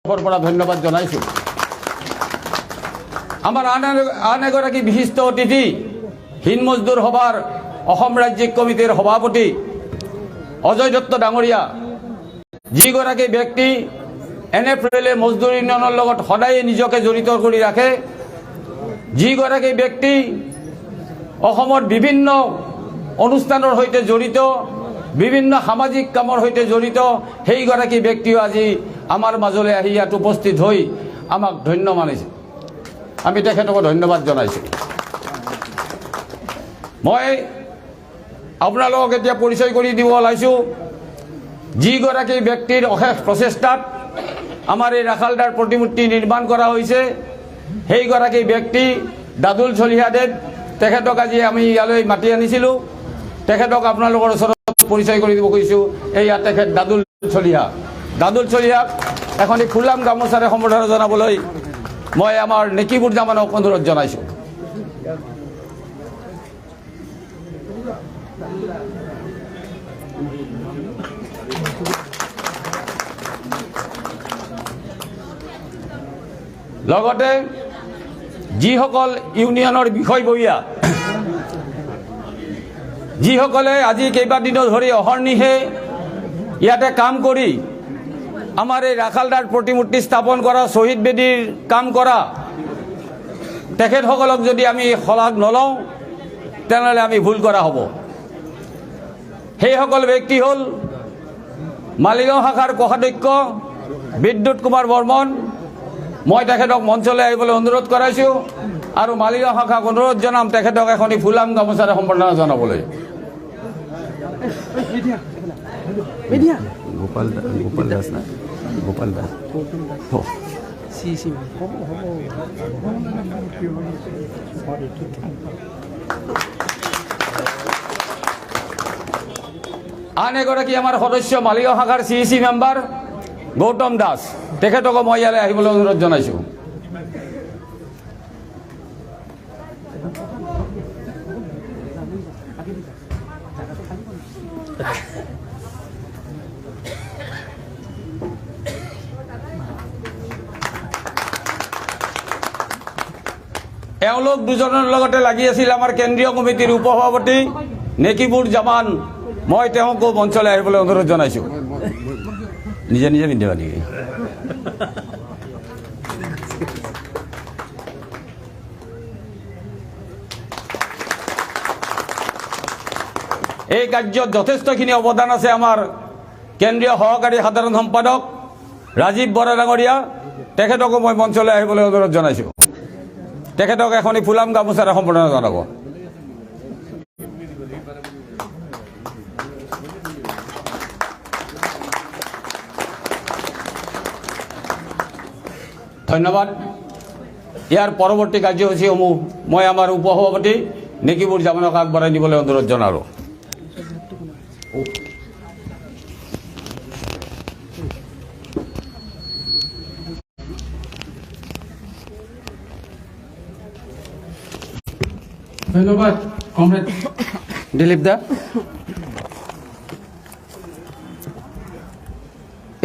ধন্যবাদ জানাইছোঁ। আমাৰ আন এগৰাকী বিশিষ্ট অতিথি হীন মজদুৰ সভাৰ অসম ৰাজ্যিক কমিটিৰ সভাপতি অজয় দত্ত ডাঙৰীয়া, যিগৰাকী ব্যক্তি NFLA মজদুৰ ইউনিয়নৰ লগত সদায় নিজকে জড়িত কৰি ৰাখে, যিগৰাকী ব্যক্তি অসমৰ বিভিন্ন অনুষ্ঠানৰ সৈতে জড়িত, বিভিন্ন সামাজিক কামৰ সৈতে জড়িত, সেইগৰাকী ব্যক্তিও আজি আমাৰ মাজলৈ আহি ইয়াত উপস্থিত হৈ আমাক ধন্য মানিছে। আমি তেখেতক ধন্যবাদ জনাইছোঁ। মই আপোনালোকক এতিয়া পৰিচয় কৰি দিব ওলাইছোঁ, যিগৰাকী ব্যক্তিৰ অশেষ প্ৰচেষ্টাত আমাৰ এই ৰাখালদাৰ প্ৰতিমূৰ্তি নিৰ্মাণ কৰা হৈছে, সেইগৰাকী ব্যক্তি দাদুল চলিহাদেৱ। তেখেতক আজি আমি ইয়ালৈ মাতি আনিছিলোঁ। তেখেতক আপোনালোকৰ ওচৰত পৰিচয় কৰি দিব খুজিছোঁ। এয়া তেখেত দাদুল চলিহা। দাদুল চলিহাক এখনি ফুলাম গামোচাৰে সম্বৰ্ধনা জনাবলৈ মই আমাৰ নেকিবুৰ জামানক অনুৰোধ জনাইছোঁ। লগতে যিসকল ইউনিয়নৰ বিষয়ববীয়া, যিসকলে আজি কেইবাদিনো ধৰি অহৰ্নিশে ইয়াতে কাম কৰি আমাৰ এই ৰাখালদাৰ প্ৰতিমূৰ্তি স্থাপন কৰা, শ্বহীদ বেদীৰ কাম কৰা, তেখেতসকলক যদি আমি শলাগ নলওঁ তেনেহ'লে আমি ভুল কৰা হ'ব। সেইসকল ব্যক্তি হ'ল মালিগাঁও শাখাৰ কোষাধ্যক্ষ বিদ্যুৎ কুমাৰ বৰ্মন। মই তেখেতক মঞ্চলৈ আহিবলৈ অনুৰোধ কৰাইছোঁ আৰু মালিগাঁও শাখাক অনুৰোধ জনাম তেখেতক এখনি ফুলাম গামোচাৰে সম্বৰ্ধনা জনাবলৈ। গোপাল দাস না গোপাল দাস আন এগৰাকী আমাৰ সদস্য মালিগাঁও শাখাৰ CEC মেম্বাৰ গৌতম দাস, তেখেতকো মই ইয়ালৈ আহিবলৈ অনুৰোধ জনাইছোঁ। এওঁলোক দুজনৰ লগতে লাগি আছিল আমাৰ কেন্দ্ৰীয় কমিটিৰ উপসভাপতি নেকিবুৰ জামান। মই তেওঁকো মঞ্চলৈ আহিবলৈ অনুৰোধ জনাইছোঁ। নিজে নিজে পিন্ধিবা নেকি? এই কাৰ্যত যথেষ্টখিনি অৱদান আছে আমাৰ কেন্দ্ৰীয় সহকাৰী সাধাৰণ সম্পাদক ৰাজীৱ বৰা ডাঙৰীয়া। তেখেতকো মই মঞ্চলৈ আহিবলৈ অনুৰোধ জনাইছোঁ। তেখেতক এখনি ফুলাম গামোচাৰে সম্বৰ্ধনা জনাব। ধন্যবাদ। ইয়াৰ পৰৱৰ্তী কাৰ্যসূচীসমূহ মই আমাৰ উপসভাপতি নেকিবুৰ জামানক আগবঢ়াই দিবলৈ অনুৰোধ জনালোঁ। ধন্যবাদ কমৰেড দিলীপ দা।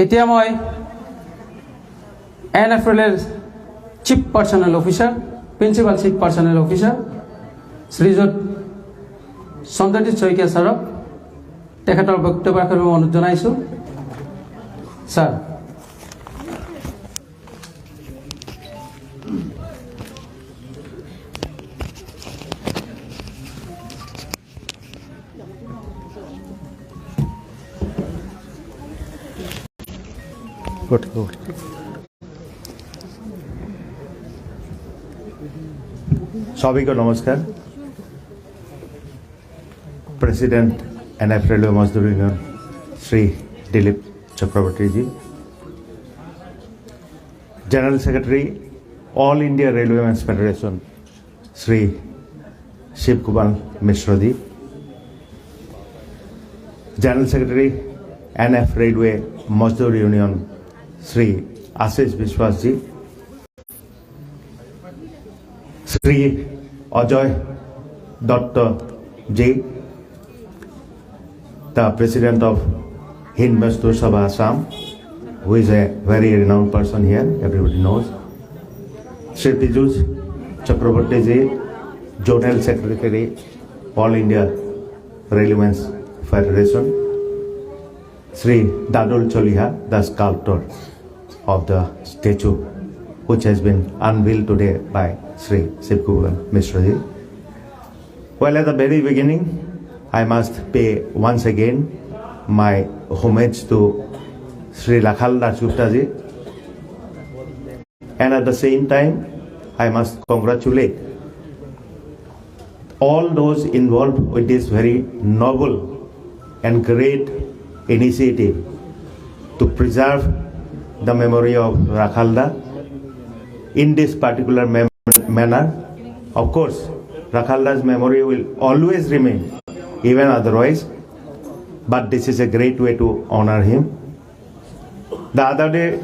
এতিয়া মই NFLAৰ chief personnel officer, principal chief personnel officer শ্ৰীযুত চন্দ্ৰজিৎ শইকীয়া ছাৰক তেখেতৰ বক্তব্য ৰাখিবলৈ অনুৰোধ জনাইছোঁ। ছাৰ। सभी को नमस्कार। प्रेसिडेंट NFLA मजदूर union Shri Dilip Chakraborty ji, general secretary all India railway men's federation Shri Shiv Kumar Mishra ji, general secretary NF railway मजदूर union Shri Ashish Biswas ji, Shri Ajay Dutt ji, the President of Hind Mazdoor Sabha Assam, who is a very renowned person here, everybody knows. Sri Piyush Chakraborty ji, Zonal Secretary, All India Railways Federation. Sri Dadul Choliha, the sculptor of the statue, which has been unveiled today by Sri Shiv Kubal Mishra ji. Well, at the very beginning, I must pay once again my homage to Sri Rakhal Dasgupta ji, and at the same time, I must congratulate all those involved with this very noble and great initiative to preserve the memory of Rakhalda in this particular manner. Of course, Rakhalda's memory will always remain, even otherwise, but this is a great way to honor him. The other day,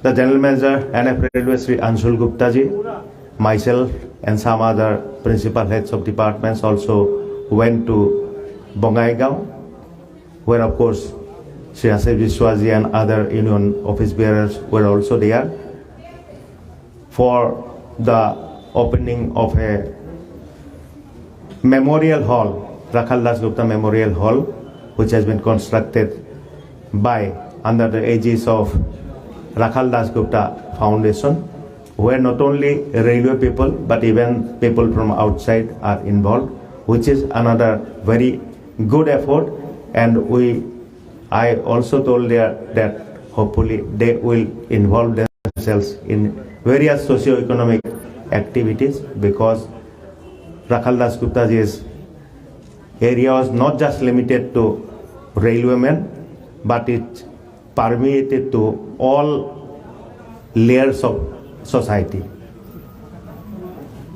the General Manager NF Railway Sri Anshul Gupta ji, myself and some other principal heads of departments also went to Bongaigaon, where of course Sri Asif Vishwaji and other union office bearers were also there for the opening of a memorial hall, Rakhal Dasgupta Memorial Hall, which has been constructed by under the aegis of Rakhal Dasgupta Foundation, where not only railway people but even people from outside are involved, which is another very good effort. And I also told there that hopefully they will involve themselves in various socio-economic activities, because Rakhal Dasgupta ji's area was not just limited to railwaymen, but it permeated to all layers of society.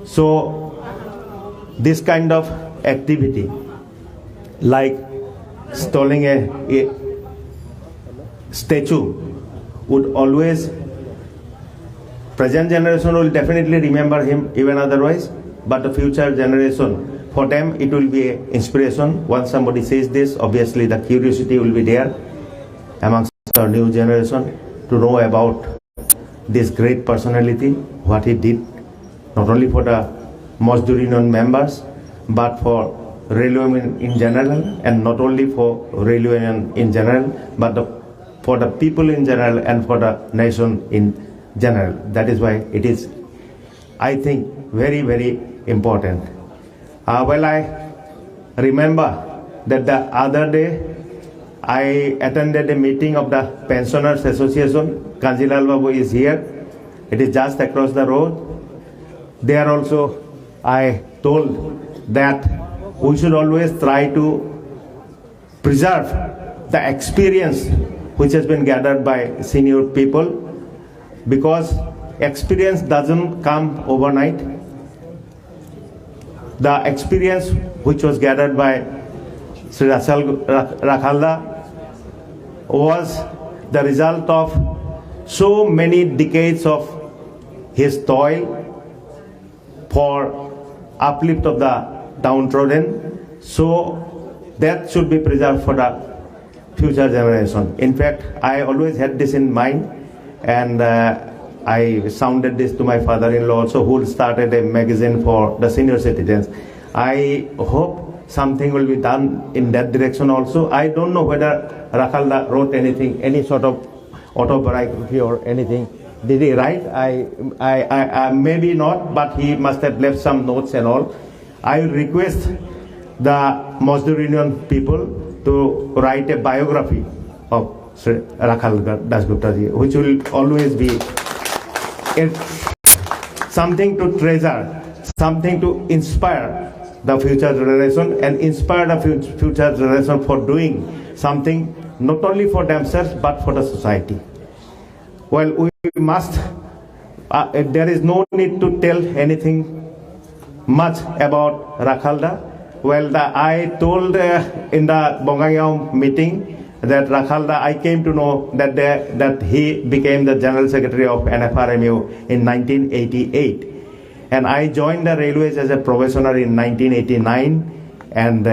So this kind of activity, like installing a statue, would always, present generation will definitely remember him even otherwise, but the future generation, for them it will be an inspiration. Once somebody says this, obviously the curiosity will be there amongst our new generation to know about this great personality, what he did, not only for the Mazdoor Union members, but for railwaymen in general, and not only for railwaymen in general, but for the people in general and for the nation in general. That is why it is, I think, very, very important. Well, I remember that the other day I attended a meeting of the Pensioners Association. Kanjilal Babu is here. It is just across the road. There also I told that we should always try to preserve the experience which has been gathered by senior people, because experience doesn't come overnight. The experience which was gathered by Sri Rakhalda was the result of so many decades of his toil for uplift of the downtrodden. So that should be preserved for the future generation. In fact, I always had this in mind, and I sounded this to my father-in-law also, who started a magazine for the senior citizens. I hope something will be done in that direction also. I don't know whether Rakhalda wrote anything, any sort of autobiography or anything. Did he write? I maybe not, but he must have left some notes and all. I will request the Mazdoor Union people to write a biography of Sri Rakhal Dasgupta ji, which will always be something to treasure, something to inspire the future generation, and inspire the future generation for doing something not only for themselves but for the society. Well, we must, there is no need to tell anything much about Rakhalda. Well, I told in the Bongaigaon meeting that Rakhalda, I came to know that he became the General Secretary of NFRMU in 1988. And I joined the railways as a probationer in 1989, and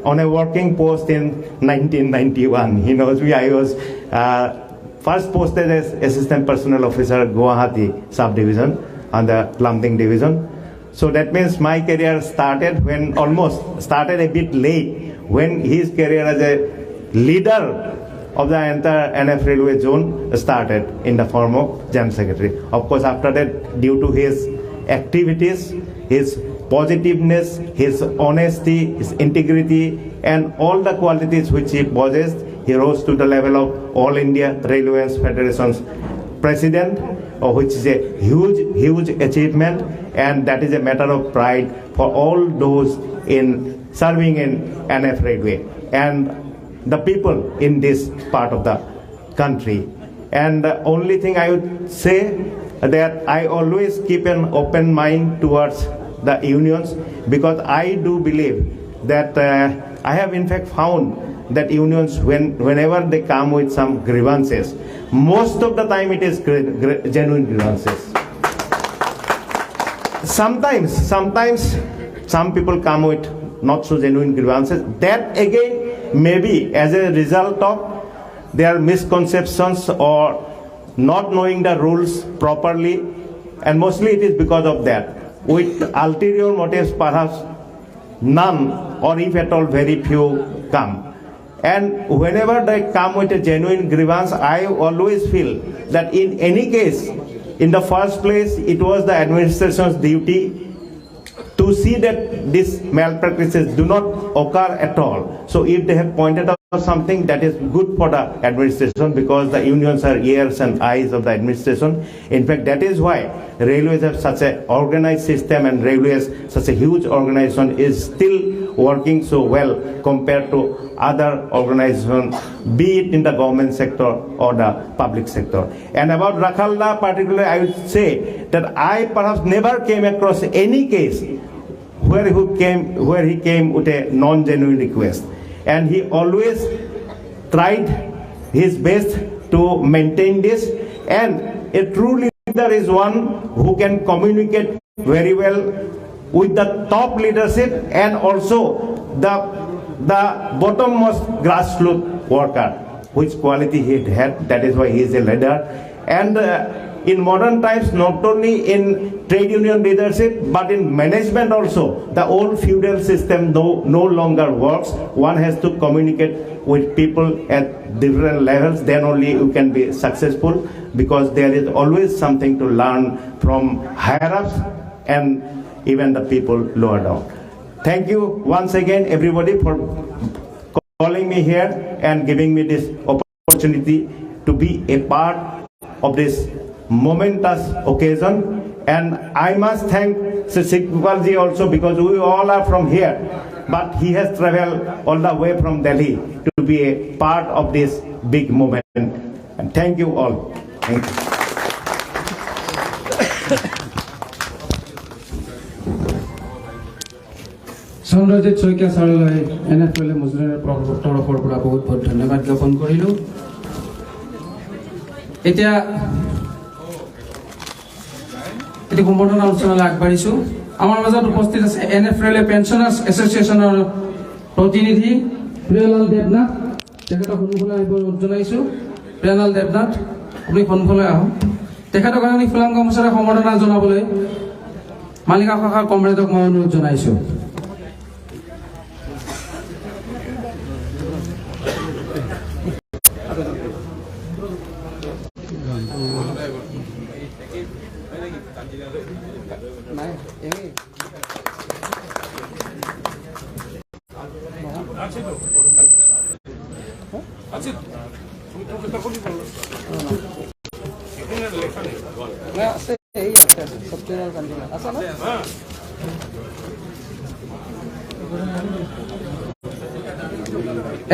on a working post in 1991. He knows me, I was first posted as Assistant Personnel Officer, Guwahati Sub-Division and the Lumping Division. So that means my career started a bit late, when his career as a leader of the entire NF Railway Zone started in the form of General Secretary. Of course, after that, due to his activities, his positiveness, his honesty, his integrity, and all the qualities which he possessed, he rose to the level of All India Railways Federation's president, which is a huge achievement, and that is a matter of pride for all those in serving in NF Railway and the people in this part of the country. And the only thing I would say that I always keep an open mind towards the unions, because I do believe that I have in fact found that unions, whenever they come with some grievances, most of the time it is genuine grievances. Sometimes some people come with not so genuine grievances. That again maybe as a result of their misconceptions or not knowing the rules properly, and mostly it is because of that. With ulterior motives, perhaps none, or if at all very few come. And whenever they come with a genuine grievance, I always feel that in any case, in the first place, it was the administration's duty to see that these malpractices do not occur at all. So if they have pointed out something, that is good for the administration, because the unions are ears and eyes of the administration. In fact, that is why railways have such an organized system, and railways, such a huge organization, is still working so well compared to other organizations, be it in the government sector or the public sector. And about Rakhalda particularly, I would say that I perhaps never came across any case where he came with a non-genuine request. And he always tried his best to maintain this. And a true leader is one who can communicate very well with the top leadership and also the bottommost grassroots worker, which quality he had. That is why he is a leader. And in modern times, not only in trade union leadership, but in management also, the old feudal system no longer works. One has to communicate with people at different levels, then only you can be successful, because there is always something to learn from higher-ups and even the people lower down. Thank you once again, everybody, for calling me here and giving me this opportunity to be a part of this momentous occasion. And I must thank Sri Sikpalji also, because we all are from here, but he has traveled all the way from Delhi to be a part of this big moment. And thank you all. Thank you. Chandrajit Saikia ছাৰলৈ NFL মজুৰিৰ তৰফৰ পৰা বহুত বহুত ধন্যবাদ জ্ঞাপন কৰিলোঁ। এতিয়া এটি সম্বৰ্ধনা অনুষ্ঠানলৈ আগবাঢ়িছোঁ। আমাৰ মাজত উপস্থিত আছে NFL পেঞ্চনাৰ্ছ এছ'চিয়েশ্যনৰ প্ৰতিনিধি প্ৰিয়লাল দেৱনাথ, তেখেতক সন্মুখলৈ আহিব অনুৰোধ জনাইছোঁ। প্ৰিয়লাল দেৱনাথ, আপুনি সন্মুখলৈ আহক। তেখেতক আমি ফুলাম গামোচাৰে সম্বৰ্ধনা জনাবলৈ মালিকা শাখাৰ কমৰেডক মই অনুৰোধ জনাইছোঁ।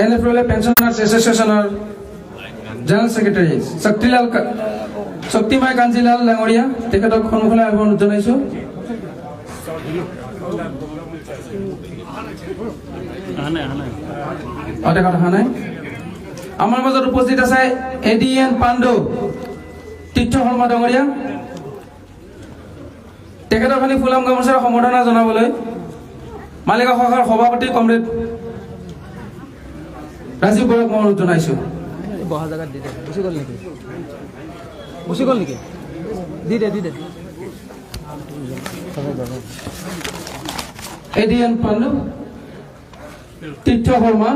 NFL পেঞ্চনাৰ্ছ এছ'চিয়েশ্যনৰ জেনেৰেল ছেক্ৰেটাৰী শক্তিমাই কাঞ্জিলাল ডাঙৰীয়া, তেখেতক সন্মুখলৈ আহিব অনুৰোধ জনাইছোঁ। তেখেত অহা নাই। আমাৰ মাজত উপস্থিত আছে ADN পাণ্ডু তীৰ্থ শৰ্মা ডাঙৰীয়া, তেখেতক খালি ফুলাম গামোচাৰ সম্বৰ্ধনা জনাবলৈ মালিকা শাখাৰ সভাপতি কমৰেড ৰাজীৱ বৰাক মই অনুৰোধ জনাইছোঁ। বহা জায়গা দি দে গুচি গ'ল নেকি দি দে এডিএন পাণ্ডু তীৰ্থ শৰ্মা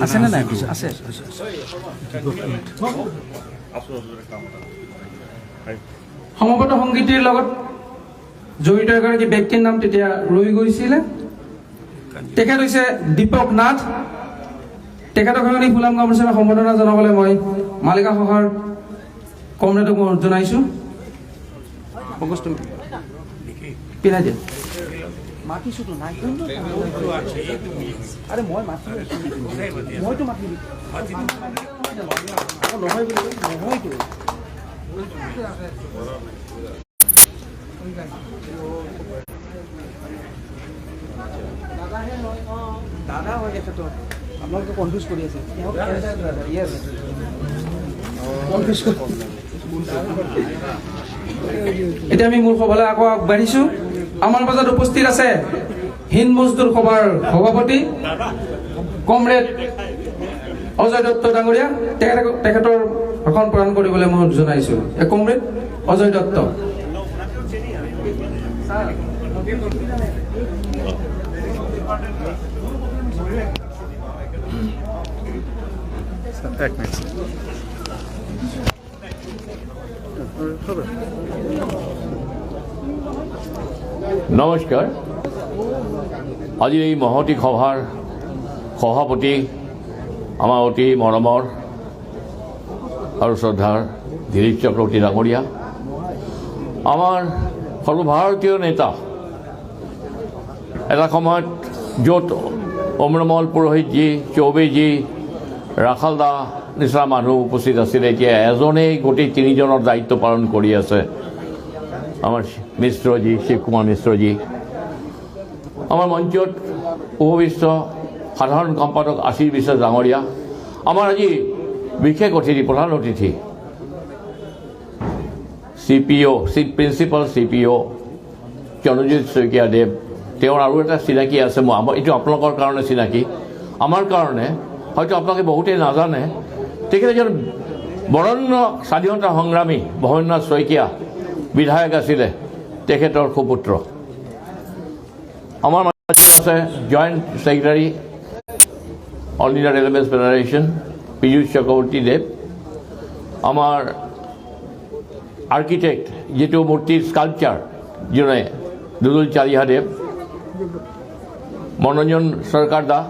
আছে নে নাই আছে সমবেত সংগীতিৰ লগত জড়িত এগৰাকী ব্যক্তিৰ নাম তেতিয়া ৰৈ গৈছিলে তেখেত হৈছে দীপক নাথ তেখেতক আমি ফুলাম গামোচাৰে সম্বৰ্ধনা জনাবলৈ মই মালিকা সহাৰ কমৰেডক মই জনাইছোঁ পিন্ধাই দিয়া মাতিছোতো নাই আরে মই মাতি মইতো মাতি নহয়তো দাদা হয় এখেতৰ আপোনালোকে কনফিউজ কৰি আছে এতিয়া আমি মোৰ সভালৈ আকৌ আগবাঢ়িছোঁ আমাৰ মাজত উপস্থিত আছে হিন্দ মজদুৰ সভাৰ সভাপতি কমৰেড অজয় দত্ত ডাঙৰীয়া তেখেতৰ ভাষণ প্ৰদান কৰিবলৈ মই জনাইছোঁ কমৰেড অজয় দত্ত নমস্কাৰ আজিৰ এই মহতি সভাৰ সভাপতি আমাৰ অতি মৰমৰ আৰু শ্ৰদ্ধাৰ দিলীপ চক্ৰৱৰ্তী ডাঙৰীয়া আমাৰ সৰ্বভাৰতীয় নেতা এটা সময়ত য'ত অমৰমল পুৰোহিতজী চৌবেজী ৰাখালদা নিচিনা মানুহ উপস্থিত আছিলে এতিয়া এজনেই গোটেই তিনিজনৰ দায়িত্ব পালন কৰি আছে আমাৰ মিশ্ৰজী শিৱ কুমাৰ মিশ্ৰজী আমাৰ মঞ্চত উপবিষ্ট সাধাৰণ সম্পাদক আশীষ বিশ্বাস ডাঙৰীয়া আমাৰ আজি বিশেষ অতিথি প্ৰধান অতিথি CPO principal CPO Chandrajit Saikia দেৱ তেওঁৰ আৰু এটা চিনাকি আছে এইটো আপোনালোকৰ কাৰণে চিনাকি আমাৰ কাৰণে হয়তো আপোনালোকে বহুতেই নাজানে তেখেত এজন বৰণ্য স্বাধীনতা সংগ্ৰামী ভৱেন্দ্ৰনাথ শইকীয়া বিধায়ক আছিলে তেখেতৰ সুপুত্ৰ আমাৰ মাজত আছে joint secretary all India railways federation Piyush Chakraborty দেৱ আমাৰ আৰ্কিটেক্ট যিটো মূৰ্তিৰ স্কাল্পচাৰ যোনে দুলুল চালিহাদেৱ মনোৰঞ্জন চৰকাৰ দা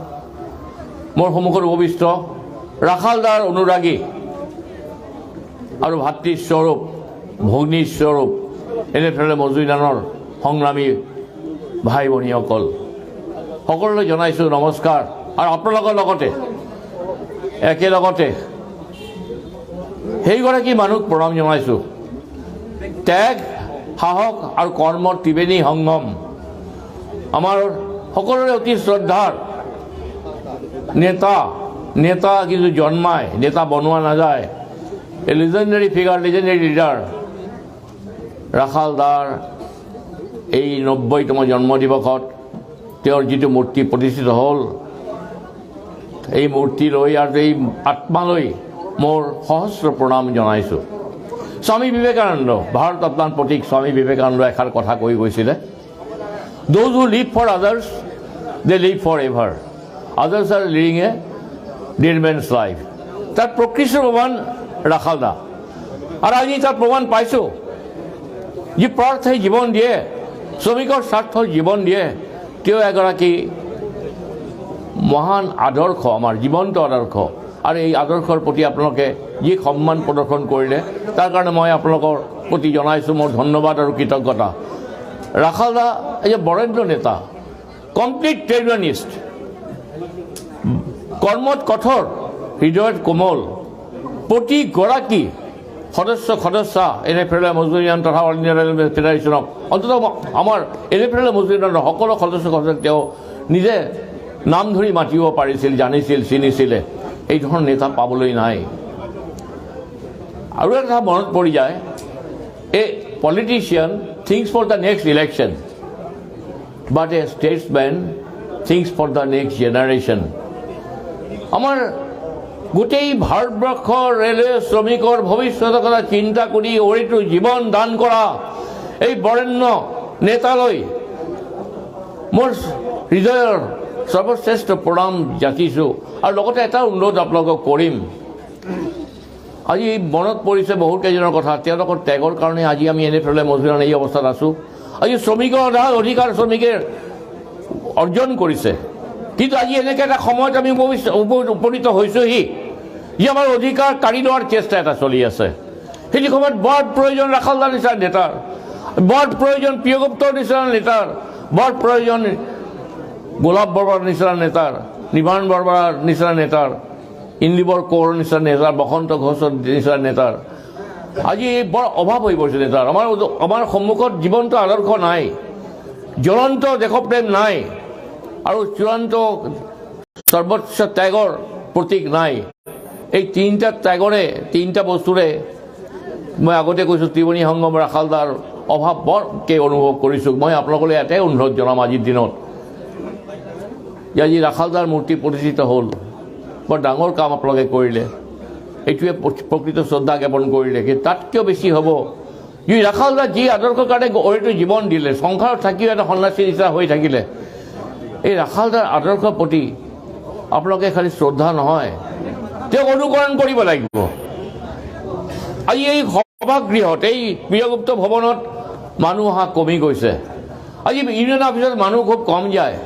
মোৰ সন্মুখত উপবিষ্ট ৰাখালদাৰ অনুৰাগী আৰু ভাতৃস্বৰূপ ভগ্নীস্বৰূপ এনেধৰণে মজুৰিদানৰ সংগ্ৰামী ভাই ভনীসকল সকলোলৈ জনাইছোঁ নমস্কাৰ আৰু আপোনালোকৰ লগতে একেলগতে সেইগৰাকী মানুহক প্ৰণাম জনাইছোঁ ত্যাগ সাহস আৰু কৰ্মৰ ত্ৰিবেণী সংগম আমাৰ সকলোৰে অতি শ্ৰদ্ধাৰ নেতা কিন্তু জন্মায় নেতা বনোৱা নাযায় এ লিজেণ্ডাৰী ফিগাৰ লিজেণ্ডাৰী লিডাৰ ৰাখালদাৰ এই 90তম জন্মদিৱসত তেওঁৰ যিটো মূৰ্তি প্ৰতিষ্ঠিত হ'ল এই মূৰ্তি লৈ আৰু এই আত্মালৈ মোৰ সহস্ৰ প্ৰণাম জনাইছোঁ স্বামী বিবেকানন্দ ভাৰত ৰত্নৰ প্ৰতীক স্বামী বিবেকানন্দ এষাৰ কথা কৈ গৈছিলে those who live for others they live forever others are living a dead man's life তাৰ প্ৰকৃষ্ট প্ৰমাণ ৰাখালদা আৰু আজি তাৰ প্ৰমাণ পাইছোঁ যি প্ৰাৰ্থে জীৱন দিয়ে শ্ৰমিকৰ স্বাৰ্থৰ জীৱন দিয়ে তেওঁ এগৰাকী মহান আদৰ্শ আমাৰ জীৱন্ত আদৰ্শ আৰু এই আদৰ্শৰ প্ৰতি আপোনালোকে যি সন্মান প্ৰদৰ্শন কৰিলে তাৰ কাৰণে মই আপোনালোকৰ প্ৰতি জনাইছোঁ মোৰ ধন্যবাদ আৰু কৃতজ্ঞতা ৰাখালদা এজন বৰেণ্য নেতা কমপ্লিট ট্ৰেডনিষ্ট কৰ্মত কঠোৰ হৃদয়ত কোমল প্ৰতিগৰাকী সদস্যা NFL মজুৰিয়ান তথা অল ইণ্ডিয়া ৰেলৱে ফেডাৰেশ্যনক অন্ততঃ আমাৰ NFL মজুৰিয়ানৰ সকলো সদস্য তেওঁ নিজে নাম ধৰি মাতিব পাৰিছিল জানিছিল চিনিছিলে এই ধৰণৰ নেতা পাবলৈ নাই আৰু এটা মনত পৰি যায় a politician thinks for the next election but a statesman things for the next generation. আমার গোটেই ভাৰতবৰ্ষৰ ৰেলৱে শ্ৰমিকৰ ভৱিষ্যতৰ কথা চিন্তা কৰি অৰিটো জীৱন দান কৰা এই বৰেণ্য নেতালৈ মোৰ হৃদয়ৰ সৰ্বশ্ৰেষ্ঠ প্ৰণাম যাচিছোঁ আৰু লগতে এটা অনুৰোধ আপোনালোকক কৰিম আজি মনত পৰিছে বহুত কেইজনৰ কথা তেওঁলোকৰ ত্যাগৰ কাৰণে আজি আমি এনেফালে মজুৰিয়ান এই অৱস্থাত আছোঁ আজি শ্ৰমিকৰ অধিকাৰ শ্ৰমিকে অৰ্জন কৰিছে কিন্তু আজি এনেকৈ এটা সময়ত আমি উপনীত হৈছোহি যে আমাৰ অধিকাৰ কাঢ়ি লোৱাৰ চেষ্টা এটা চলি আছে সেই সময়ত বৰ প্ৰয়োজন ৰাখালদাৰ নিচিনা নেতাৰ বৰ প্ৰয়োজন প্ৰিয়গুপ্তৰ নিচিনা নেতাৰ বৰ প্ৰয়োজন গোলাপ বৰবাৰ নিচিনা নেতাৰ নিৰ্মাণ বৰবাৰ নিচিনা নেতাৰ ইন্দিবৰ কৌৰৰ নিচিনা নেতাৰ বসন্ত ঘোষৰ নিচিনা নেতাৰ আজি বৰ অভাৱ হৈ পৰিছে নেতাৰ আমাৰ সন্মুখত জীৱন্ত আদৰ্শ নাই জ্বলন্ত দেশপ্ৰেম নাই আৰু চূড়ান্ত সৰ্বোচ্চ ত্যাগৰ প্ৰতীক নাই এই তিনিটা ত্যাগৰে তিনিটা বস্তুৰে মই আগতে কৈছোঁ ত্ৰিবেণী সংগম ৰাখালদাৰ অভাৱ বৰকে অনুভৱ কৰিছোঁ মই আপোনালোকলৈ এটাই অনুৰোধ জনাম আজিৰ দিনত যে আজি ৰাখালদাৰ মূৰ্তি প্ৰতিষ্ঠিত হ'ল বৰ ডাঙৰ কাম আপোনালোকে কৰিলে এইটোৱে প্ৰকৃত শ্ৰদ্ধা জ্ঞাপন কৰিলে কি তাতকৈও বেছি হ'ব যি ৰাখালদাৰ যি আদৰ্শৰ কাৰণে অৰিটো জীৱন দিলে সংসাৰত থাকিও এটা সন্ন্যাসী নিচিনা হৈ থাকিলে এই ৰাখালদাৰ আদৰ্শৰ প্ৰতি আপোনালোকে খালি শ্ৰদ্ধা নহয় তেওঁক অনুকৰণ কৰিব লাগিব আজি এই সভাগৃহত এই প্ৰিয়গুপ্ত ভৱনত মানুহ অহা কমি গৈছে আজি ইউনিয়ন অফিচত মানুহ খুব কম যায়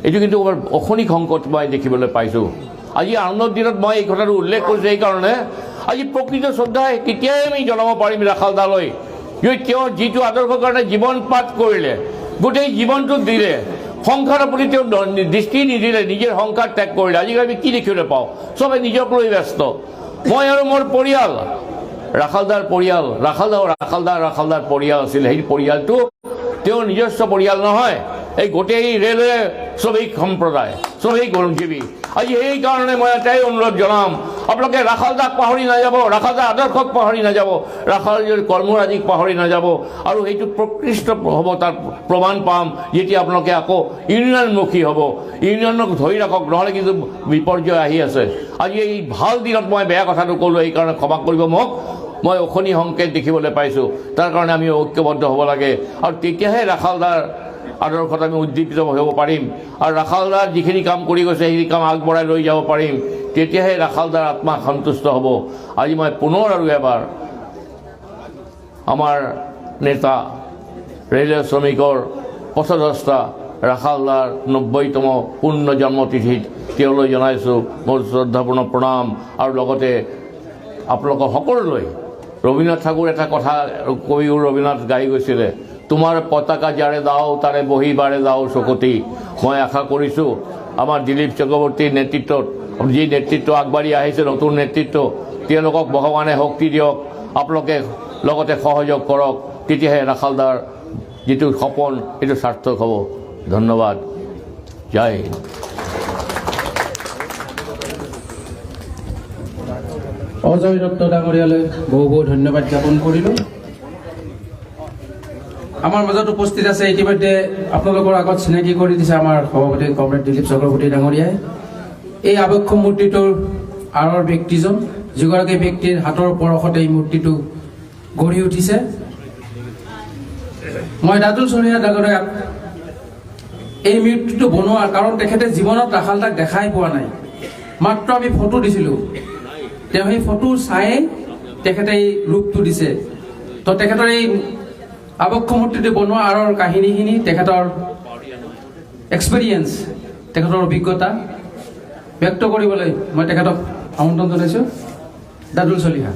এইটো কিন্তু অশনিক সংকট মই দেখিবলৈ পাইছোঁ আজি আনন্দৰ দিনত মই এই কথাটো উল্লেখ কৰিছোঁ এইকাৰণে আজি প্ৰকৃত শ্ৰদ্ধাই কেতিয়াই আমি জনাব পাৰিম ৰাখালদালৈ তেওঁ যিটো আদৰ্শৰ কাৰণে জীৱন পাঠ কৰিলে গোটেই জীৱনটো দিলে সংসাৰৰ প্ৰতি তেওঁ দৃষ্টি নিদিলে নিজৰ সংসাৰ ত্যাগ কৰিলে আজিকালি আমি কি দেখিবলৈ পাওঁ চবে নিজক লৈ ব্যস্ত মই আৰু মোৰ পৰিয়াল ৰাখালদাৰ পৰিয়াল ৰাখালদাৰ পৰিয়াল আছিল সেই পৰিয়ালটো তেওঁৰ নিজস্ব পৰিয়াল নহয় এই গোটেই ৰেলৱে শ্ৰমিক সম্প্ৰদায় শ্ৰমিক জীৱী আজি সেইকাৰণে মই এটাই অনুৰোধ জনাম আপোনালোকে ৰাখালদাক পাহৰি নাযাব ৰাখালদাৰ আদৰ্শক পাহৰি নাযাব ৰাখালদাৰ কৰ্মৰাজিক পাহৰি নাযাব আৰু সেইটো প্ৰকৃষ্ট হ'ব তাৰ প্ৰমাণ পাম যেতিয়া আপোনালোকে আকৌ ইউনিয়নমুখী হ'ব ইউনিয়নক ধৰি ৰাখক নহ'লে কিন্তু বিপৰ্যয় আহি আছে আজি এই ভাল দিনত মই বেয়া কথাটো ক'লোঁ এইকাৰণে ক্ষমা কৰিব মোক মই অশনি সংকেত দেখিবলৈ পাইছোঁ তাৰ কাৰণে আমি ঐক্যবদ্ধ হ'ব লাগে আৰু তেতিয়াহে ৰাখালদাৰ আদৰ্শত আমি উদ্দীপিত হ'ব পাৰিম আৰু ৰাখালদাৰ যিখিনি কাম কৰি গৈছে সেইখিনি কাম আগবঢ়াই লৈ যাব পাৰিম তেতিয়াহে ৰাখালদাৰ আত্মা সন্তুষ্ট হ'ব আজি মই পুনৰ আৰু এবাৰ আমাৰ নেতা ৰেলৱে শ্ৰমিকৰ পথদ্ৰষ্টা ৰাখালদাৰ 90তম পূৰ্ণ জন্মতিথিত তেওঁলৈ জনাইছোঁ মোৰ শ্ৰদ্ধাপূৰ্ণ প্ৰণাম আৰু লগতে আপোনালোকৰ সকলোলৈ ৰবীন্দ্ৰনাথ ঠাকুৰ এটা কথা কবিও ৰবীন্দ্ৰনাথ গাই গৈছিলে তোমাৰ পতাকা যাৰে দাও তাৰে বহিবাৰে দাও চকতি মই আশা কৰিছোঁ আমাৰ দিলীপ চক্ৰৱৰ্তীৰ নেতৃত্বত যি নেতৃত্ব আগবাঢ়ি আহিছে নতুন নেতৃত্ব তেওঁলোকক ভগৱানে শক্তি দিয়ক আপোনালোকে লগতে সহযোগ কৰক তেতিয়াহে ৰাখালদাৰ যিটো সপোন সেইটো সাৰ্থক হ'ব ধন্যবাদ জয় হিন্দ অজয় দত্ত ডাঙৰীয়ালৈ বহু বহু ধন্যবাদ জ্ঞাপন কৰিলোঁ আমাৰ মাজত উপস্থিত আছে ইতিমধ্যে আপোনালোকৰ আগত চিনাকি কৰি দিছে আমাৰ সভাপতি কমৰেড দিলীপ চক্ৰৱৰ্তী ডাঙৰীয়াই এই আবক্ষ মূৰ্তিটোৰ আঁৰৰ ব্যক্তিজন যিগৰাকী ব্যক্তিৰ হাতৰ পৰশতে এই মূৰ্তিটো গঢ়ি উঠিছে মই দাদুল চলিহা ডাঙৰীয়াক এই মূৰ্তিটো বনোৱাৰ কাৰণ তেখেতে জীৱনত ৰাখালদাক দেখাই পোৱা নাই মাত্ৰ আমি ফটো দিছিলোঁ তেওঁ সেই ফটো চাই তেখেতে এই ৰূপটো দিছে তো তেখেতৰ এই আবক্ষ মূৰ্তিটো বনোৱা আঁৰৰ কাহিনীখিনি তেখেতৰ এক্সপেৰিয়েঞ্চ তেখেতৰ অভিজ্ঞতা ব্যক্ত কৰিবলৈ মই তেখেতক আমন্ত্ৰণ জনাইছোঁ দাদুল চলিহা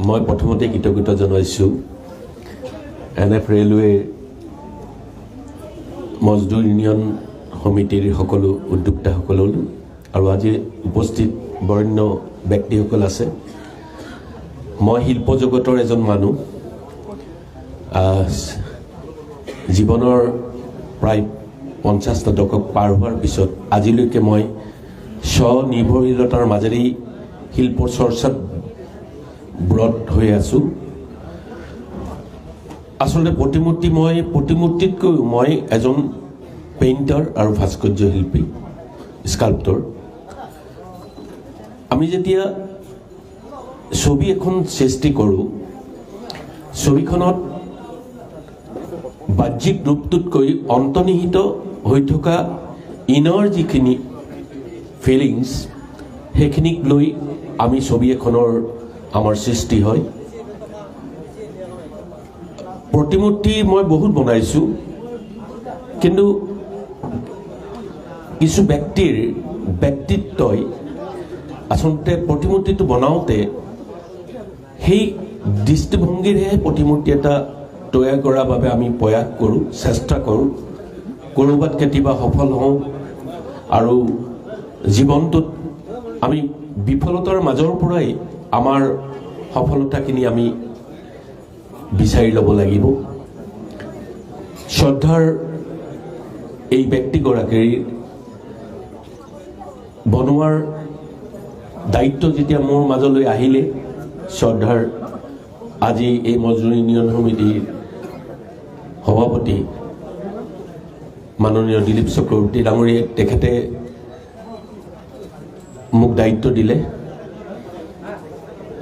মই প্ৰথমতে কৃতজ্ঞতা জনাইছোঁ NF ৰেলৱে মজদুৰ ইউনিয়ন সমিতিৰ সকলো উদ্যোক্তাসকললৈ আৰু আজি উপস্থিত বৰেণ্য ব্যক্তিসকল আছে মই শিল্প জগতৰ এজন মানুহ জীৱনৰ প্ৰায় 50 দশক পাৰ হোৱাৰ পিছত আজিলৈকে মই স্বনিৰ্ভৰশীলতাৰ মাজেৰেই শিল্প চৰ্চাত ব্ৰত হৈ আছোঁ। আচলতে প্ৰতিমূৰ্তিতকৈ মই এজন পেইণ্টাৰ আৰু ভাস্কৰ্য শিল্পী, স্কাল্পটৰ। আমি যেতিয়া ছবি এখন সৃষ্টি কৰোঁ, ছবিখনত বাহ্যিক ৰূপটোতকৈ অন্তৰ্নিহিত হৈ থকা ইনাৰ যিখিনি ফিলিংছ, সেইখিনিক লৈ আমি ছবি এখনৰ আমাৰ সৃষ্টি হয়। প্ৰতিমূৰ্তি মই বহুত বনাইছোঁ, কিন্তু কিছু ব্যক্তিৰ ব্যক্তিত্বই আচলতে প্ৰতিমূৰ্তিটো বনাওঁতে সেই দৃষ্টিভংগীৰেহে প্ৰতিমূৰ্তি এটা তৈয়াৰ কৰাৰ বাবে আমি প্ৰয়াস কৰোঁ, চেষ্টা কৰোঁ। ক'ৰবাত কেতিয়াবা সফল হওঁ আৰু জীৱনটোত আমি বিফলতাৰ মাজৰ পৰাই আমাৰ সফলতাখিনি আমি বিচাৰি ল'ব লাগিব। শ্ৰদ্ধাৰ এই ব্যক্তিগৰাকীৰ বনোৱাৰ দায়িত্ব যেতিয়া মোৰ মাজলৈ আহিলে, শ্ৰদ্ধাৰ আজি এই মজদুৰ ইউনিয়ন সমিতিৰ সভাপতি মাননীয় দিলীপ চক্ৰৱৰ্তী ডাঙৰীয়াই তেখেতে মোক দায়িত্ব দিলে।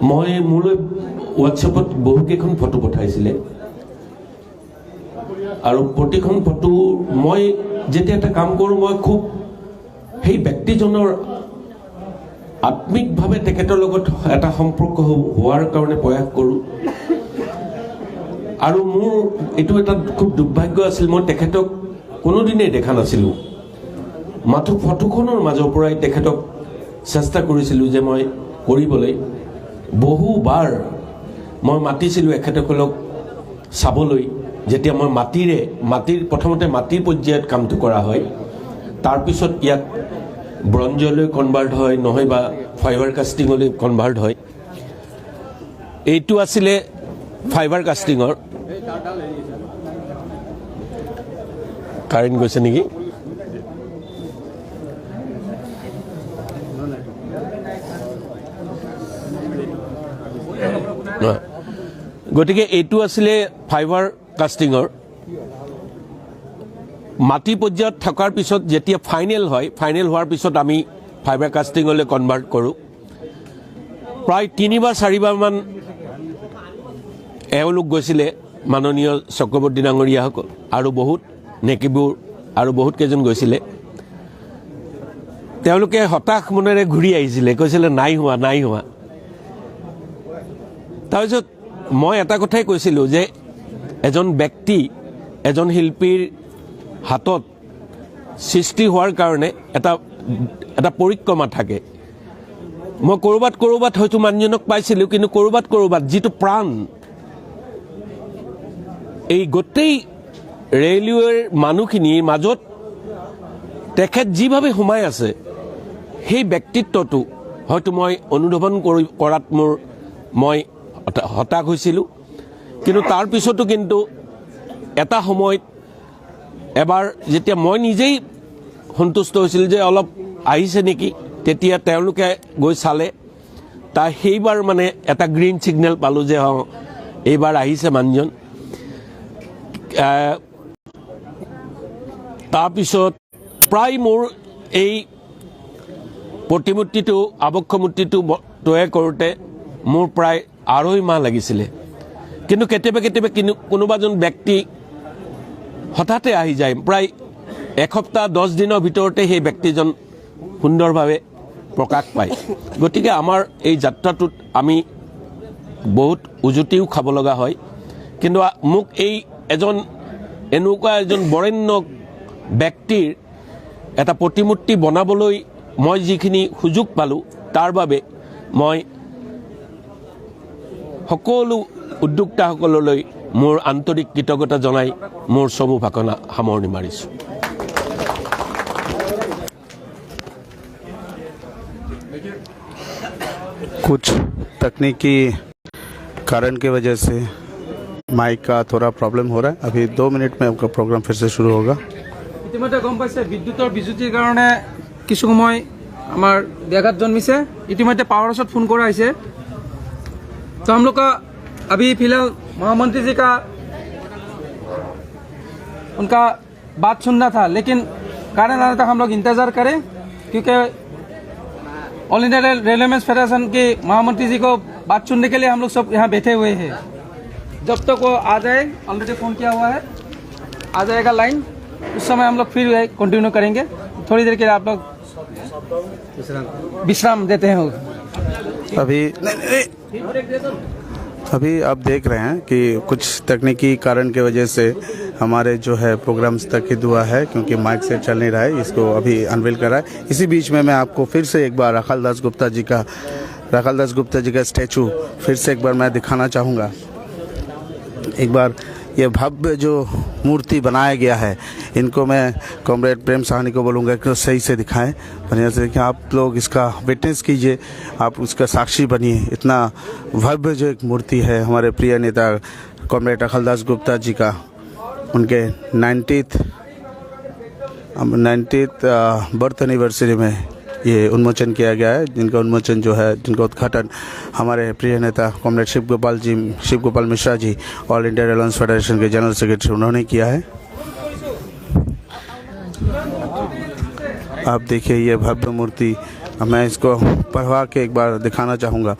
মই মোলৈ হোৱাটছএপত বহুকেইখন ফটো পঠাইছিলে আৰু প্ৰতিখন ফটো মই যেতিয়া এটা কাম কৰোঁ, মই খুব সেই ব্যক্তিজনৰ আত্মিকভাৱে তেখেতৰ লগত এটা সম্পৰ্ক হোৱাৰ কাৰণে প্ৰয়াস কৰোঁ। আৰু মোৰ এইটো এটা খুব দুৰ্ভাগ্য আছিল, মই তেখেতক কোনোদিনেই দেখা নাছিলোঁ। মাথো ফটোখনৰ মাজৰ পৰাই তেখেতক চেষ্টা কৰিছিলোঁ যে মই কৰিবলৈ। বহুবাৰ মই মাতিছিলোঁ এখেতসকলক চাবলৈ, যেতিয়া মই প্ৰথমতে মাটিৰ পৰ্যায়ত কামটো কৰা হয়, তাৰপিছত ইয়াত ব্ৰঞ্জলৈ কনভাৰ্ট হয়, নহয় বা ফাইবাৰ কাষ্টিঙলৈ কনভাৰ্ট হয়। এইটো আছিলে ফাইবাৰ কাষ্টিঙৰ। কাৰেণ্ট গৈছে নেকি? গতিকে এইটো আছিলে ফাইবাৰ কাষ্টিঙৰ। মাটি পৰ্যায়ত থকাৰ পিছত যেতিয়া ফাইনেল হয়, ফাইনেল হোৱাৰ পিছত আমি ফাইবাৰ কাষ্টিঙলৈ কনভাৰ্ট কৰোঁ। প্ৰায় 3-4বাৰমান এওঁলোক গৈছিলে, মাননীয় চক্ৰৱৰ্তী ডাঙৰীয়াসকল আৰু বহুত নেকিবোৰ আৰু বহুত কেইজন গৈছিলে। তেওঁলোকে হতাশ মনেৰে ঘূৰি আহিছিলে, কৈছিলে নাই হোৱা। তাৰপিছত মই এটা কথাই কৈছিলোঁ যে এজন ব্যক্তি, এজন শিল্পীৰ হাতত সৃষ্টি হোৱাৰ কাৰণে এটা পৰিক্ৰমা থাকে। মই ক'ৰবাত হয়তো মানুহজনক পাইছিলোঁ, কিন্তু ক'ৰবাত যিটো প্ৰাণ, এই গোটেই ৰেলৱেৰ মানুহখিনিৰ মাজত তেখেত যিভাৱে সোমাই আছে, সেই ব্যক্তিত্বটো হয়তো মই অনুধাৱন কৰাত মই হতাশ হৈছিলোঁ। কিন্তু তাৰ পিছতো কিন্তু এটা সময়ত এবাৰ যেতিয়া মই নিজেই সন্তুষ্ট হৈছিলোঁ যে অলপ আহিছে নেকি, তেতিয়া তেওঁলোকে গৈ চালে। সেইবাৰ মানে এটা গ্ৰীণ ছিগনেল পালোঁ যে এইবাৰ আহিছে মানুহজন। তাৰপিছত প্ৰায় মোৰ এই প্ৰতিমূৰ্তিটো, আবক্ষ মূৰ্তিটো তৈয়াৰ কৰোঁতে মোৰ প্ৰায় 2.5 মাহ লাগিছিলে। কিন্তু কেতিয়াবা কোনোবাজন ব্যক্তি হঠাতে আহি যায়, প্ৰায় 1 সপ্তাহ 10 দিনৰ ভিতৰতে সেই ব্যক্তিজন সুন্দৰভাৱে প্ৰকাশ পায়। গতিকে আমাৰ এই যাত্ৰাটোত আমি বহুত উজুতিও খাব লগা হয়। কিন্তু মোক এনেকুৱা এজন বৰেণ্য ব্যক্তিৰ এটা প্ৰতিমূৰ্তি বনাবলৈ মই যিখিনি সুযোগ পালোঁ, তাৰ বাবে মই সকলো উদ্যোক্তাসকললৈ মোৰ আন্তৰিক কৃতজ্ঞতা জনাই মোৰ চমু ভাষণ সামৰণি মাৰিছোঁ। कुछ तकनीकी कारण की वजह से माइक का थोड़ा प्रॉब्लम हो रहा है। अभी 2 मिनट में आपका प्रोग्राम फिर से शुरू होगा। ইতিমধ্যে গম পাইছে বিদ্যুতৰ বিজুতিৰ কাৰণে কিছু সময় আমার ব্যাঘাত জন্মিছে ইতিমধ্যে पावर हाउस फोन करा है तो हम लोग का अभी फिलहाल महामंत्री जी का उनका बात सुनना था लेकिन कारण आने तक हम लोग इंतजार करें क्योंकि ऑल इंडिया रेलवेज फेडरेशन के महामंत्री जी को बात सुनने के लिए हम लोग सब यहाँ बैठे हुए हैं। जब तक वो आ जाए ऑलरेडी फ़ोन किया हुआ है आ जाएगा लाइन उस समय हम लोग फिर कंटिन्यू करेंगे। थोड़ी देर के लिए आप लोग विश्राम देते हैं। अभी आप देख रहे हैं कि कुछ तकनीकी कारण की वजह से हमारे जो है प्रोग्राम स्थगित हुआ है क्योंकि माइक से चल नहीं रहा है। इसको अभी अनवील कर रहा है। इसी बीच में मैं आपको फिर से एक बार राखाल दास गुप्ता जी का स्टैचू फिर से एक बार मैं दिखाना चाहूँगा। एक बार ये भव्य जो मूर्ति बनाया गया है इनको मैं कॉमरेड प्रेम साहनी को बोलूँगा कि सही से दिखाएं बढ़िया से कि आप लोग इसका विटनेस कीजिए, आप उसका साक्षी बनिए। इतना भव्य जो एक मूर्ति है हमारे प्रिय नेता कॉमरेड राखाल दास गुप्ता जी का उनके 90th बर्थ एनिवर्सरी में ये उन्मोचन किया गया है। जिनका उन्मोचन जो है जिनका उद्घाटन हमारे प्रिय नेता कॉमरेड शिव गोपाल मिश्रा जी ऑल इंडिया रेलवेज फेडरेशन के जनरल सेक्रेटरी उन्होंने किया है। आप देखिए ये भव्य मूर्ति मैं इसको पढ़वा के एक बार दिखाना चाहूँगा।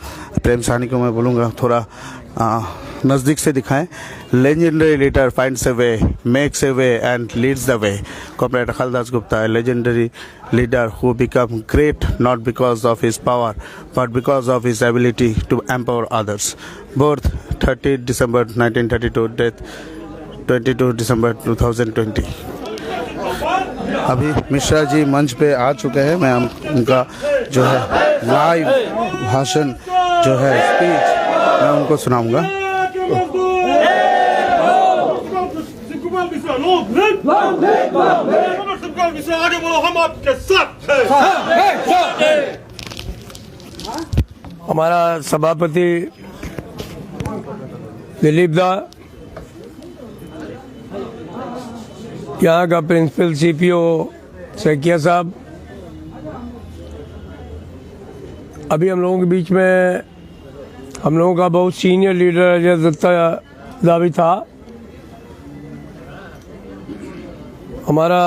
प्रेम साहनी को मैं बोलूँगा थोड़ा नज़दीक से दिखाएं। Legendary leader finds a way, makes a way and leads the way. Comrade Rakhal Das Gupta, a legendary leader who became great not because of his power but because of his ability to empower others. Birth 30 December 1932, death 22 December 2020। अभी मिश्रा जी मंच पे आ चुके हैं। मैं उनका जो है live भाषण जो है स्पीच मैं उनको सुनाऊंगा। हमारा सभापति दिलीप दा, यहाँ का प्रिंसिपल सीपीओ सैकिया साहब, अभी हम लोगों के बीच में हम लोगों का बहुत सीनियर लीडर अजय दत्ता दा भी था। हमारा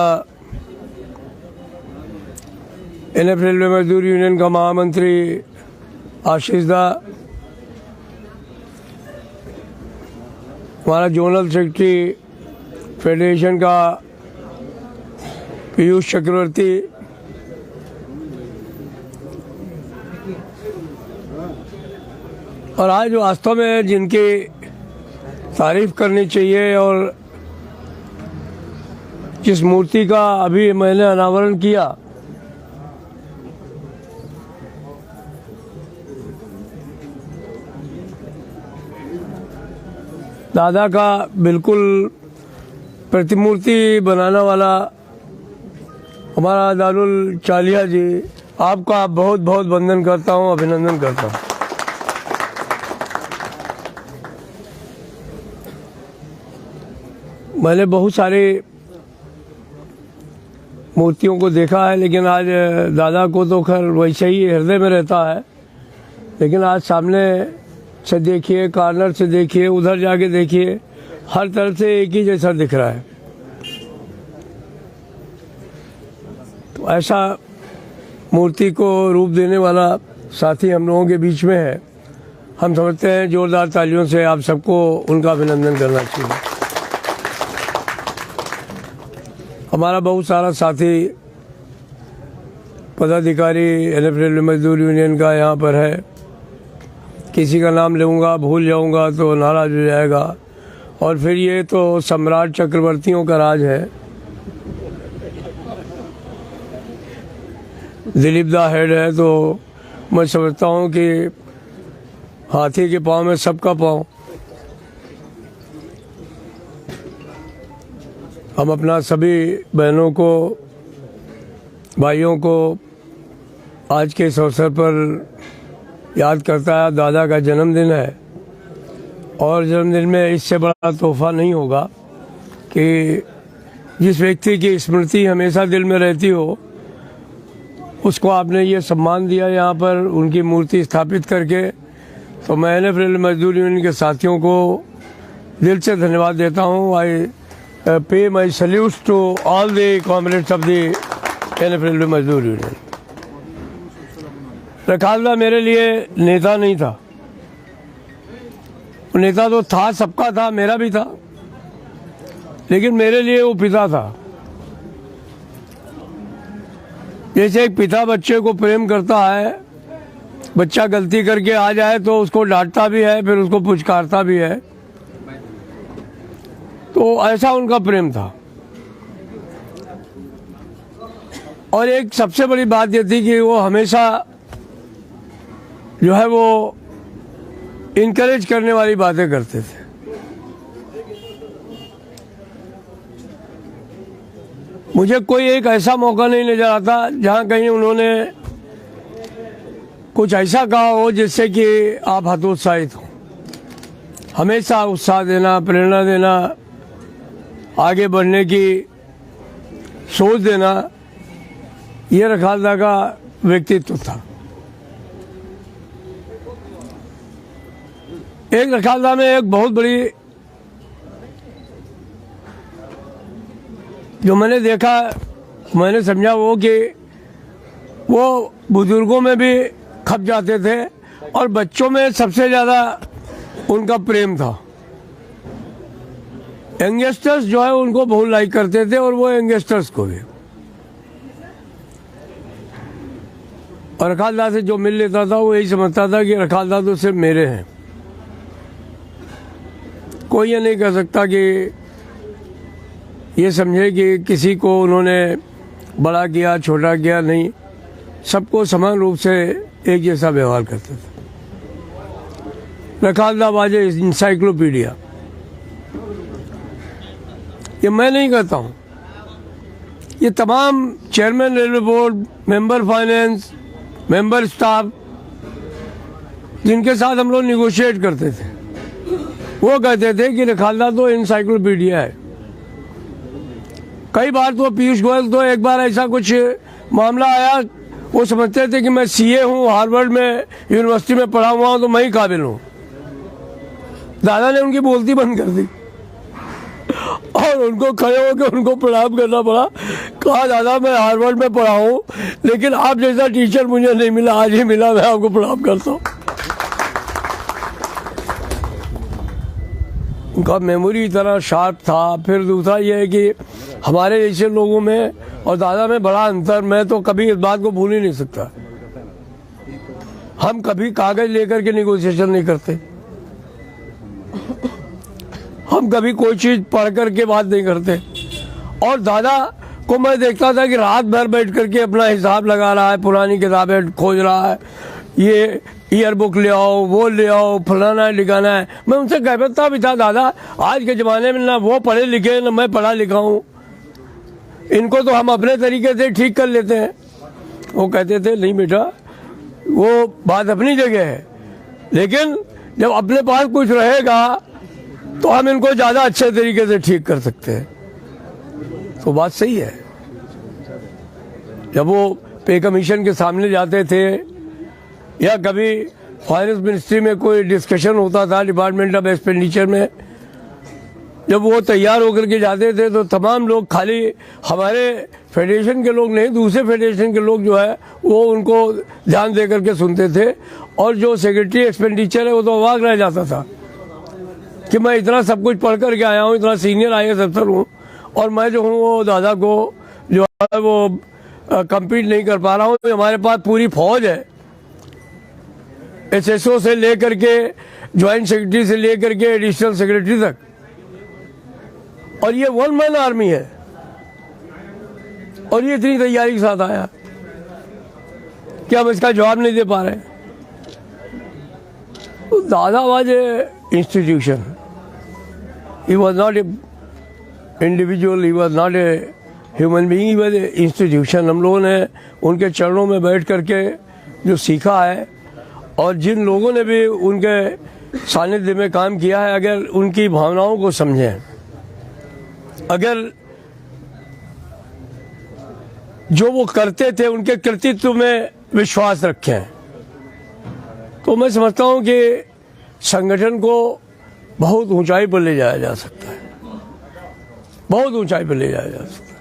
NF रेलवे मजदूर यूनियन का महामंत्री आशीष दा, हमारा जोनल सेक्रेटरी फेडरेशन का पीयूष चक्रवर्ती, और आज वास्तव में जिनकी तारीफ करनी चाहिए और जिस मूर्ति का अभी मैंने अनावरण किया दादा का बिल्कुल प्रतिमूर्ति बनाने वाला हमारा दारुल चालिया जी, आपका बहुत बहुत वंदन करता हूँ, अभिनंदन करता हूँ। मैंने बहुत सारी मूर्तियों को देखा है लेकिन आज दादा को तो खैर वैसे ही हृदय में रहता है, लेकिन आज सामने से देखिए, कॉर्नर से देखिए, उधर जाके देखिए, हर तरफ से एक ही जैसा दिख रहा है। तो ऐसा मूर्ति को रूप देने वाला साथी हम लोगों के बीच में है। हम समझते हैं जोरदार तालियों से आप सबको उनका अभिनंदन करना चाहिए। हमारा बहुत सारा साथी पदाधिकारी NF रेलवे मजदूर यूनियन का यहाँ पर है। किसी का नाम लूँगा भूल जाऊँगा तो नाराज हो जाएगा। और फिर ये तो सम्राट चक्रवर्तियों का राज है। दिलीप दा हेड है तो मैं समझता हूँ कि हाथी के पाँव में सबका पाँव। हम अपना सभी बहनों को, भाइयों को आज के इस अवसर पर याद करता है। दादा का जन्मदिन है और जन्मदिन में इससे बड़ा तोहफा नहीं होगा कि जिस व्यक्ति की स्मृति हमेशा दिल में रहती हो उसको आपने ये सम्मान दिया यहाँ पर उनकी मूर्ति स्थापित करके, तो मैं NF मजदूर यूनियन के साथियों को दिल से धन्यवाद देता हूँ। I pay my salute to all the comrades of the NF मजदूर यूनियन। रखालदा मेरे लिए नेता नहीं था, नेता तो था, सबका था, मेरा भी था, लेकिन मेरे लिए वो पिता था। जैसे एक पिता बच्चे को प्रेम करता है, बच्चा गलती करके आ जाए तो उसको डांटता भी है, फिर उसको पुचकारता भी है, तो ऐसा उनका प्रेम था। और एक सबसे बड़ी बात ये थी कि वो हमेशा जो है वो इनकरेज करने वाली बातें करते थे। मुझे कोई एक ऐसा मौका नहीं नजर आता जहां कहीं उन्होंने कुछ ऐसा कहा हो जिससे कि आप हतोत्साहित हो। हमेशा उत्साह देना, प्रेरणा देना, आगे बढ़ने की सोच देना, ये रखालदा का व्यक्तित्व था। एक रखालदा में एक बहुत बड़ी जो मैंने देखा, मैंने समझा वो कि वो बुजुर्गों में भी खप जाते थे और बच्चों में सबसे ज़्यादा उनका प्रेम था। यंगस्टर्स जो है उनको बहुत लाइक करते थे और वो यंगस्टर्स को भी। और रखालदा से जो मिल लेता था वो यही समझता था कि रखालदा तो सिर्फ मेरे हैं। कोई ये नहीं कह सकता कि ये समझे कि किसी को उन्होंने बड़ा किया, छोटा किया, नहीं, सबको समान रूप से एक जैसा व्यवहार करते थे। रखालदा वाज इंसाइक्लोपीडिया। ये मैं नहीं कहता हूँ, ये तमाम chairman railway board, member finance, member staff जिनके साथ हम लोग निगोशिएट करते थे, वो कहते थे कि रखालदा तो इंसाइक्लोपीडिया है। कई बार तो पीयूष गोयल, तो एक बार ऐसा कुछ मामला आया, वो समझते थे कि मैं CA हूँ, हार्वर्ड में यूनिवर्सिटी में पढ़ा हुआ हूँ, तो मैं ही काबिल हूँ। दादा ने उनकी बोलती बंद कर दी और उनको खड़े होकर उनको प्रणाम करना पड़ा। कहा दादा मैं हार्वर्ड में पढ़ा हूँ, लेकिन आप जैसा टीचर मुझे नहीं मिला, आज ही मिला, मैं आपको प्रणाम करता हूँ। उनका मेमोरी इतना शार्प था। फिर दूसरा ये है कि हमारे जैसे लोगों में और दादा में बड़ा अंतर, मैं तो कभी इस बात को भूल ही नहीं सकता। हम कभी कागज लेकर के निगोशिएशन नहीं करते, हम कभी कोई चीज पढ़ करके बात नहीं करते। और दादा को मैं देखता था कि रात भर बैठ करके अपना हिसाब लगा रहा है, पुरानी किताबें खोज रहा है, ये ईयर बुक ले आओ, वो ले आओ, फलाना लिखाना है। मैं उनसे कहता भी था, दादा आज के ज़माने में ना वो पढ़े लिखे ना मैं पढ़ा लिखा हूँ, इनको तो हम अपने तरीके से ठीक कर लेते हैं। वो कहते थे नहीं बेटा, वो बात अपनी जगह है, लेकिन जब अपने पास कुछ रहेगा तो हम इनको ज़्यादा अच्छे तरीके से ठीक कर सकते हैं। तो बात सही है। जब वो पे कमीशन के सामने जाते थे या कभी फाइनेंस मिनिस्ट्री में कोई डिस्कशन होता था डिपार्टमेंट ऑफ एक्सपेंडिचर में, जब वो तैयार होकर के जाते थे तो तमाम लोग, खाली हमारे फेडरेशन के लोग नहीं, दूसरे फेडरेशन के लोग जो है वो उनको ध्यान दे करके सुनते थे। और जो सेक्रेटरी एक्सपेंडिचर है वो तो अवाक रह जाता था कि मैं इतना सब कुछ पढ़ करके आया हूँ, इतना सीनियर IAS अफसर हूँ, और मैं जो हूँ वो दादा को जो है वो कम्पीट नहीं कर पा रहा हूँ। हमारे पास पूरी फौज है, SSO से लेकर के ज्वाइंट सेक्रेटरी से लेकर के एडिशनल सेक्रेटरी तक, और ये 1 मैन आर्मी है, और ये इतनी तैयारी के साथ आया कि हम इसका जवाब नहीं दे पा रहे। तो दादा was a institution, he was not a individual, he was not a human being, he was a institution. हम लोगों ने उनके चरणों में बैठ करके जो सीखा है, और जिन लोगों ने भी उनके सानिध्य में काम किया है, अगर उनकी भावनाओं को समझें, अगर जो वो करते थे उनके कृतित्व में विश्वास रखें। तो मैं समझता हूं कि संगठन को बहुत ऊंचाई पर ले जाया जा सकता है, बहुत ऊंचाई पर ले जाया जा सकता है।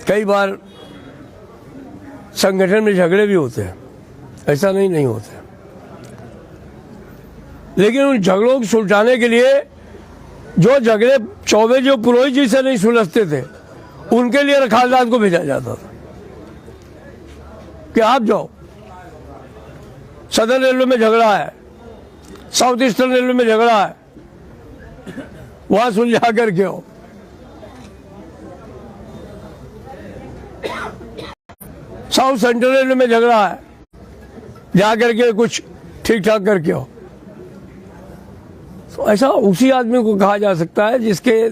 कई बार संगठन में झगड़े भी होते हैं, ऐसा नहीं होते, लेकिन उन झगड़ों को सुलझाने के लिए जो झगड़े चौबे जो पुरोहित जी से नहीं सुलझते थे उनके लिए रखालदास को भेजा जाता था कि आप जाओ, सदर्न रेलवे में झगड़ा है, साउथ ईस्टर्न रेलवे में झगड़ा है, वहां सुलझा करके आओ। साउथ सेंट्रल रेलवे में झगड़ा है, जा करके कुछ ठीक ठाक करके आओ। तो ऐसा उसी आदमी को कहा जा सकता है जिसके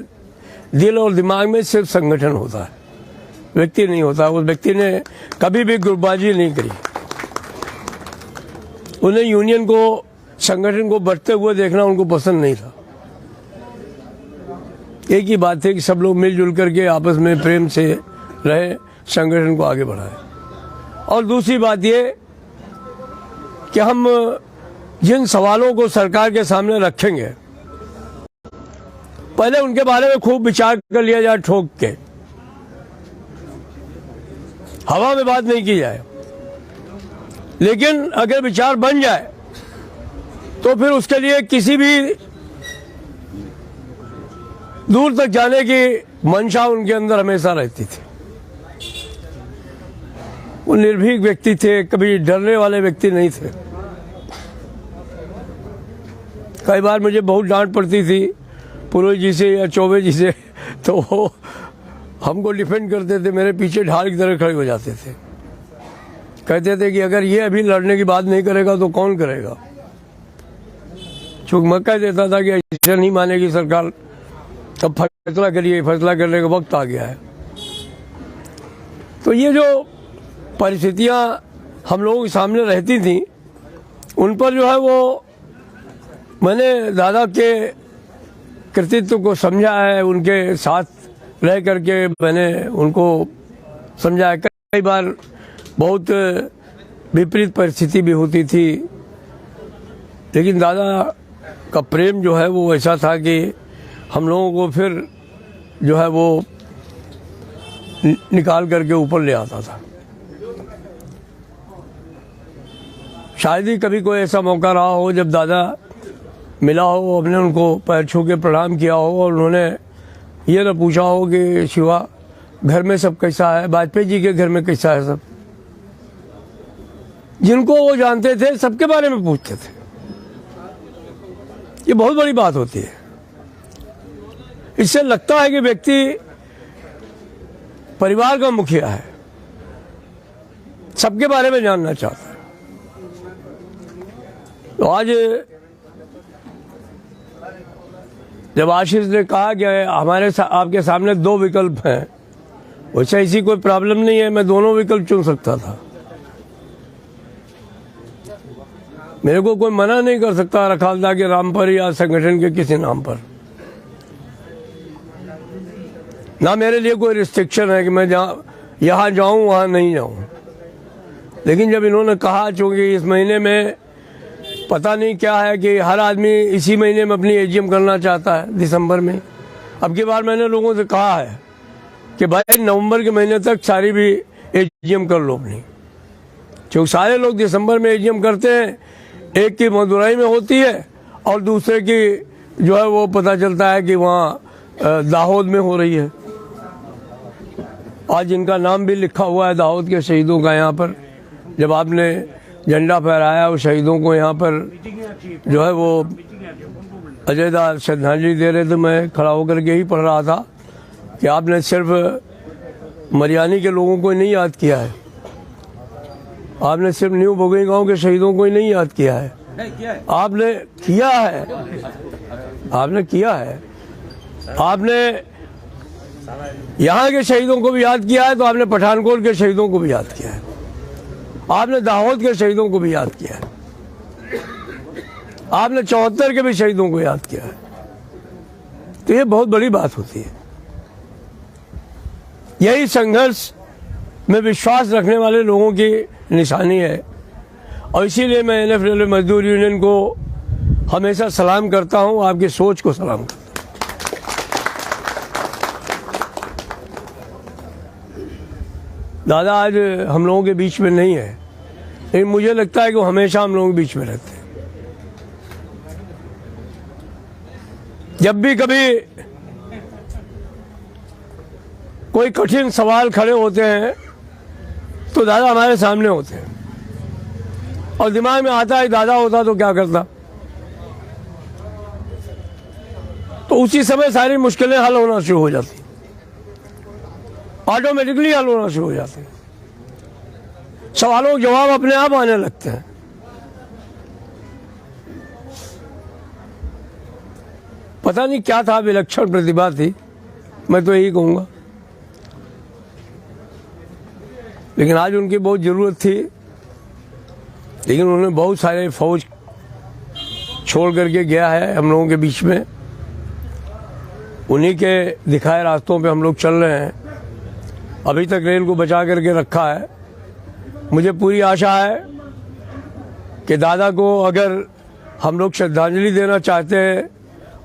दिल और दिमाग में सिर्फ संगठन होता है, व्यक्ति नहीं होता। उस व्यक्ति ने कभी भी गुटबाजी नहीं करी, उन्हें यूनियन को, संगठन को बढ़ते हुए देखना उनको पसंद नहीं था। एक ही बात थी कि सब लोग मिलजुल करके आपस में प्रेम से रहे, संगठन को आगे बढ़ाए। और दूसरी बात ये कि हम जिन सवालों को सरकार के सामने रखेंगे पहले उनके बारे में खूब विचार कर लिया जाए, ठोक के, हवा में बात नहीं की जाए। लेकिन अगर विचार बन जाए तो फिर उसके लिए किसी भी दूर तक जाने की मंशा उनके अंदर हमेशा रहती थी। वो निर्भीक व्यक्ति थे, कभी डरने वाले व्यक्ति नहीं थे। कई बार मुझे बहुत डांट पड़ती थी पुरोहित जी से या चौबे जी से, तो वो हमको डिफेंड करते थे, मेरे पीछे ढाल की तरह खड़े हो जाते थे। कहते थे कि अगर ये अभी लड़ने की बात नहीं करेगा तो कौन करेगा। चूंकि मैं कह देता था कि ऐसा नहीं मानेगी सरकार, अब फैसला करिए, फैसला करने का वक्त आ गया है। तो ये जो परिस्थितियां हम लोगों के सामने रहती थी, उन पर जो है वो मैंने दादा के कृतित्व को समझा है, उनके साथ रह करके मैंने उनको समझा है। कई बार बहुत विपरीत परिस्थिति भी होती थी, लेकिन दादा का प्रेम जो है वो ऐसा था कि हम लोगों को फिर जो है वो निकाल करके ऊपर ले आता था। शायद ही कभी कोई ऐसा मौका रहा हो जब दादा मिला हो, हमने उनको पैर छू के प्रणाम किया हो और उन्होंने ये ना पूछा हो कि शिवा घर में सब कैसा है, वाजपेयी जी के घर में कैसा है सब। जिनको वो जानते थे सबके बारे में पूछते थे। ये बहुत बड़ी बात होती है। इससे लगता है कि व्यक्ति परिवार का मुखिया है, सबके बारे में जानना चाहता है। तो आज जब आशीष ने कहा कि हमारे आपके सामने दो विकल्प हैं, वैसे ऐसी कोई प्रॉब्लम नहीं है, मैं दोनों विकल्प चुन सकता था। मेरे को कोई मना नहीं कर सकता रखालदा के नाम पर या संगठन के किसी नाम पर। ना मेरे लिए कोई रिस्ट्रिक्शन है कि मैं यहाँ जाऊँ वहाँ नहीं जाऊँ। लेकिन जब इन्होंने कहा, चूँकि इस महीने में पता नहीं क्या है कि हर आदमी इसी महीने में अपनी एजीएम करना चाहता है दिसंबर में। अब की बार मैंने लोगों से कहा है कि भाई नवंबर के महीने तक सारी भी एजीएम कर लो अपनी, क्योंकि सारे लोग दिसंबर में एजीएम करते हैं। एक की मदुरई में होती है और दूसरे की जो है वो पता चलता है कि वहाँ दाहोद में हो रही है। आज इनका नाम भी लिखा हुआ है दाहोद के शहीदों का। यहाँ पर जब आपने झंडा फहराया और शहीदों को यहाँ पर जो है वो अजयदार श्रद्धांजलि दे रहे थे, मैं खड़ा होकर के ही पढ़ रहा था कि आपने सिर्फ मरियानी के लोगों को ही नहीं याद किया है, आपने सिर्फ न्यू बोगई गांव के शहीदों को ही नहीं याद किया है, आपने किया है, आपने किया है। आपने यहाँ के शहीदों को भी याद किया है, तो आपने पठानकोट के शहीदों को भी याद किया है, आपने दाहोद के शहीदों को भी याद किया है, आपने 74 के भी शहीदों को याद किया है। तो ये बहुत बड़ी बात होती है। यही संघर्ष में विश्वास रखने वाले लोगों की निशानी है। और इसीलिए मैं NF रेलवे मजदूर यूनियन को हमेशा सलाम करता हूं, आपकी सोच को सलाम करता हूं। दादा आज हम लोगों के बीच में नहीं है, लेकिन मुझे लगता है कि वो हमेशा हम लोगों के बीच में रहते हैं। जब भी कभी कोई कठिन सवाल खड़े होते हैं तो दादा हमारे सामने होते हैं, और दिमाग में आता है दादा होता तो क्या करता, तो उसी समय सारी मुश्किलें हल होना शुरू हो जाती, ऑटोमेटिकली हल होना शुरू हो जाती, सवालों के जवाब अपने आप आने लगते हैं। पता नहीं क्या था, विलक्षण प्रतिभा थी, मैं तो यही कहूंगा, लेकिन आज उनकी बहुत जरूरत थी। लेकिन उन्होंने बहुत सारे फौज छोड़ करके गया है हम लोगों के बीच में, उन्हीं के दिखाए रास्तों पे हम लोग चल रहे हैं। अभी तक रेल को बचा करके रखा है। मुझे पूरी आशा है कि दादा को अगर हम लोग श्रद्धांजलि देना चाहते हैं,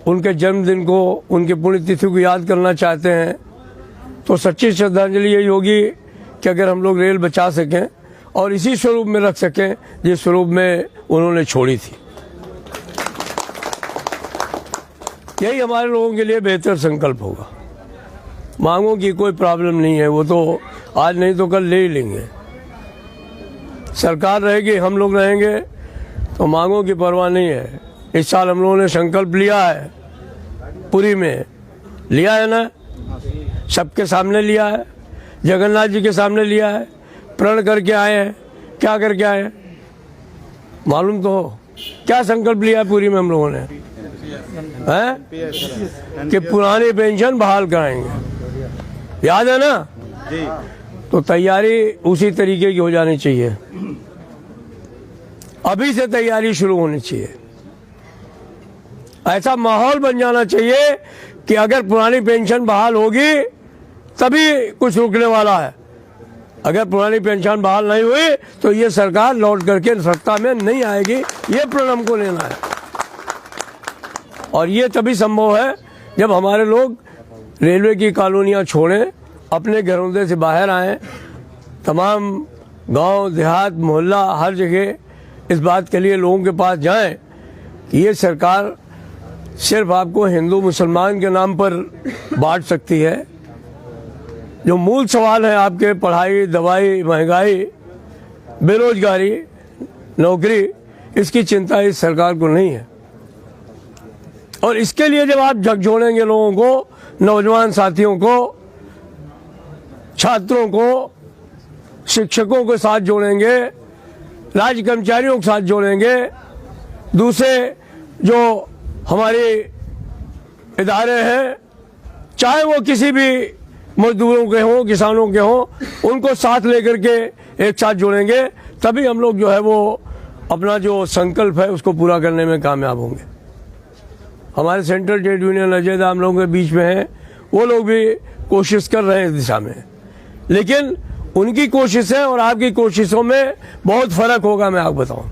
उनके जन्मदिन को, उनकी पुण्यतिथि को याद करना चाहते हैं, तो सच्ची श्रद्धांजलि यही होगी कि अगर हम लोग रेल बचा सकें और इसी स्वरूप में रख सकें जिस स्वरूप में उन्होंने छोड़ी थी। यही हमारे लोगों के लिए बेहतर संकल्प होगा। मांगों की कोई प्रॉब्लम नहीं है, वो तो आज नहीं तो कल ले ही लेंगे। सरकार रहेगी, हम लोग रहेंगे, तो मांगों की परवाह नहीं है। इस साल हम लोगों ने संकल्प लिया है, पुरी में लिया है ना, सबके सामने लिया है, जगन्नाथ जी के सामने लिया है, प्रण करके आए हैं। क्या करके आए हैं मालूम तो हो? क्या संकल्प लिया है पुरी में हम लोगों ने, हैं कि पुरानी पेंशन बहाल कराएंगे, याद है ना? तो तैयारी उसी तरीके की हो जानी चाहिए, अभी से तैयारी शुरू होनी चाहिए। ऐसा माहौल बन जाना चाहिए कि अगर पुरानी पेंशन बहाल होगी तभी कुछ रुकने वाला है। अगर पुरानी पेंशन बहाल नहीं हुई तो ये सरकार लौट करके सत्ता में नहीं आएगी, ये प्रण हमको लेना है। और ये तभी संभव है जब हमारे लोग रेलवे की कॉलोनियां छोड़ें, अपने घरों से बाहर आएं, तमाम गांव देहात मोहल्ला हर जगह इस बात के लिए लोगों के पास जाएं कि ये सरकार सिर्फ आपको हिंदू मुसलमान के नाम पर बांट सकती है। जो मूल सवाल है आपके, पढ़ाई, दवाई, महंगाई, बेरोजगारी, नौकरी, इसकी चिंता इस सरकार को नहीं है। और इसके लिए जब आप झकझोड़ेंगे लोगों को, नौजवान साथियों को, छात्रों को, शिक्षकों के साथ जोड़ेंगे, राज्य कर्मचारियों के साथ जोड़ेंगे, दूसरे जो हमारे इदारे हैं, चाहे वो किसी भी मजदूरों के हों, किसानों के हों, उनको साथ लेकर के एक साथ जोड़ेंगे, तभी हम लोग जो है वो अपना जो संकल्प है उसको पूरा करने में कामयाब होंगे। हमारे सेंट्रल ट्रेड यूनियन अजय हम लोगों के बीच में है, वो लोग भी कोशिश कर रहे हैं इस दिशा में, लेकिन उनकी कोशिशें और आपकी कोशिशों में बहुत फर्क होगा। मैं आपको बताऊं,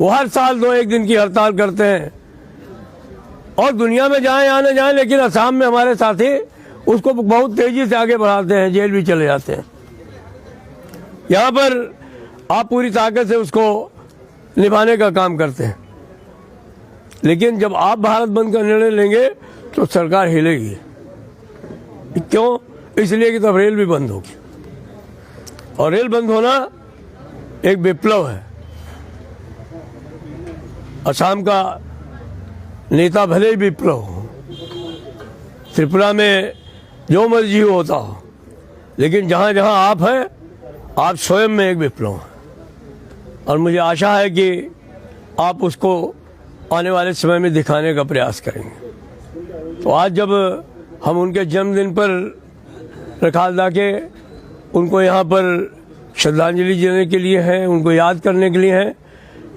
वो हर साल 2-1 दिन की हड़ताल करते हैं और दुनिया में जाएं या न जाएं, लेकिन असम में हमारे साथी उसको बहुत तेजी से आगे बढ़ाते हैं, जेल भी चले जाते हैं। यहाँ पर आप पूरी ताकत से उसको निभाने का काम करते हैं, लेकिन जब आप भारत बंद का निर्णय लेंगे तो सरकार हिलेगी। क्यों? इसलिए कि तब रेल भी बंद होगी, और रेल बंद होना एक विप्लव है। असम का नेता भले ही विप्लव हो, त्रिपुरा में जो मर्जी होता हो, लेकिन जहां जहां आप हैं, आप स्वयं में एक विप्लव हैं। और मुझे आशा है कि आप उसको आने वाले समय में दिखाने का प्रयास करेंगे। तो आज जब हम उनके जन्मदिन पर रखालदा के उनको यहाँ पर श्रद्धांजलि देने के लिए हैं, उनको याद करने के लिए हैं,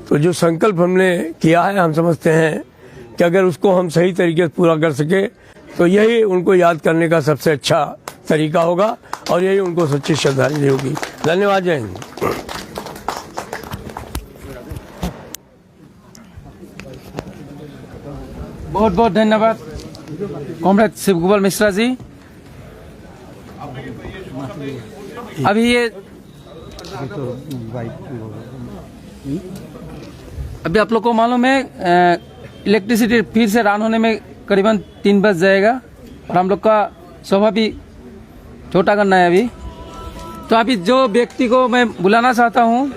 तो जो संकल्प हमने किया है, हम समझते हैं कि अगर उसको हम सही तरीके से पूरा कर सके तो यही उनको याद करने का सबसे अच्छा तरीका होगा और यही उनको सच्ची श्रद्धांजलि होगी। धन्यवाद। जय हिंद। बहुत बहुत धन्यवाद कॉमरेड शिवगोपाल मिश्रा जी। अभी आप लोग को मालूम है इलेक्ट्रिसिटी फिर से रन होने में करीबन 3 बज जाएगा और हम लोग का सभा भी छोटा करना है अभी। तो अभी जो व्यक्ति को मैं बुलाना चाहता हूँ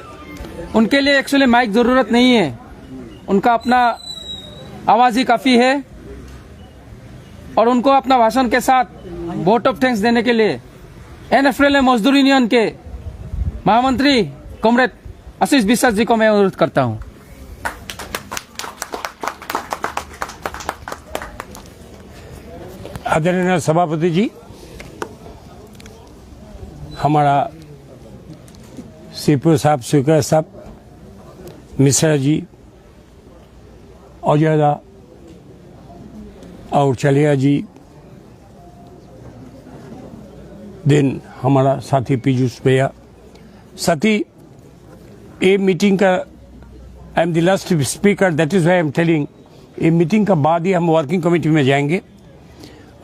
उनके लिए एक्चुअली माइक ज़रूरत नहीं है, उनका अपना आवाज़ ही काफ़ी है और उनको अपना भाषण के साथ वोट ऑफ थैंक्स देने के लिए एनएफएलए मजदूर यूनियन के महामंत्री कॉमरेड आशीष विश्वास जी को मैं अनुरोध करता हूँ। आदरणीय सभापति जी, हमारा सीपीओ साहब, स्पीकर साहब, मिश्रा जी, औजादा और चलिया जी, देन हमारा साथी पीयूष भैया, साथी ये मीटिंग का I am the last speaker, that is why I am telling, ये मीटिंग का बाद ही हम वर्किंग कमेटी में जाएंगे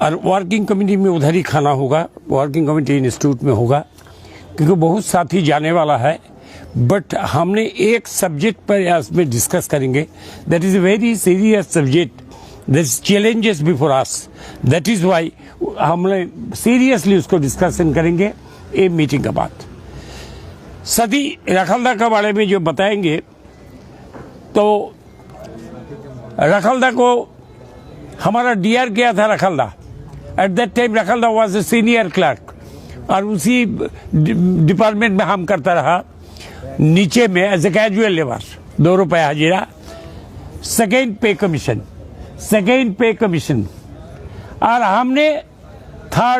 और वर्किंग कमेटी में उधर ही खाना होगा, वर्किंग कमेटी इंस्टीट्यूट में होगा, क्योंकि बहुत साथी जाने वाला है। बट हमने एक सब्जेक्ट पर इसमें डिस्कस करेंगे, that is a very serious subject, that challenges before us, that is why हमने सीरियसली उसको डिस्कशन करेंगे ये मीटिंग के बाद। सदी रखलदा के बारे में जो बताएंगे, तो रखलदा को हमारा डीआर किया था रखलदा, एट दैट टाइम रखलदा वाज ए सीनियर क्लर्क और उसी डिपार्टमेंट में हम करता रहा नीचे में एज ए कैजुअल लेबर, 2 रुपये हाजिरा, सेकेंड पे कमीशन और हमने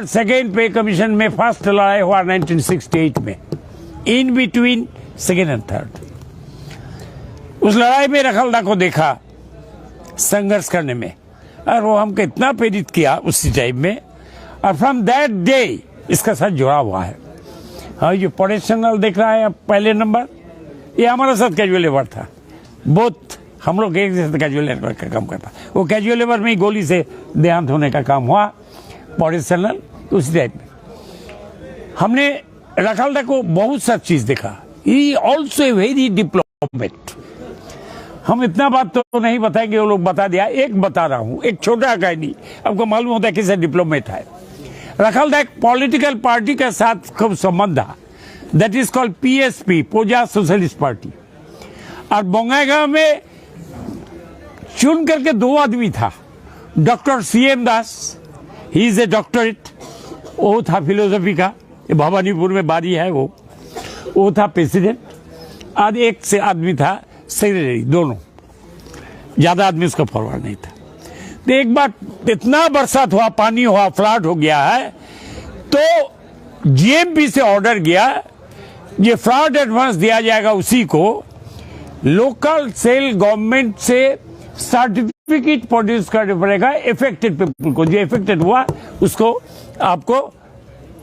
सेकेंड पे कमीशन में फर्स्ट लड़ाई हुआ 1968 में, in between second and third. उस लड़ाई में रखलदा को देखा संघर्ष करने में और वो हमको इतना प्रेरित किया उसी टाइम में, और फ्रॉम दैट डे इसका साथ जुड़ा हुआ है। हाँ, ये प्रोफेशनल देख रहा है पहले नंबर, ये हमारा साथ कैजुअल लेबर था, बहुत हम लोग एक जैसे कैजुअल लेबर का काम करता, वो कैजुअल लेबर में ही गोली से देहांत होने का काम हुआ, प्रोफेशनल उसी टाइप में। हमने रखलदा को बहुत सब चीज देखा, he also a very diplomat. हम इतना बात तो नहीं बताएंगे, वो लोग बता दिया, एक बता रहा हूं, एक छोटा कहानी आपको मालूम होता है किसे डिप्लोमेट है। रखलदा एक पॉलिटिकल पार्टी के साथ खूब संबंध था, that is called PSP, Praja socialist party, और बोंगाईगांव में चुन करके 2 आदमी था, doctor CM Das, he is a doctorate, वो था फिलोसफी का, भवानीपुर में बारी है, वो था प्रेसिडेंट, और एक से आदमी था सेक्रेटरी, दोनों, ज्यादा आदमी उसका फॉरवर्ड नहीं था। तो एक बार इतना बरसात हुआ, पानी हुआ, फ्लड हो गया है, तो जीएमपी से ऑर्डर गया, ये फ्लड एडवांस दिया जाएगा उसी को, लोकल सेल गवर्नमेंट से सर्टिफिकेट प्रोड्यूस करना पड़ेगा इफेक्टेड पीपल को, जो इफेक्टेड हुआ उसको आपको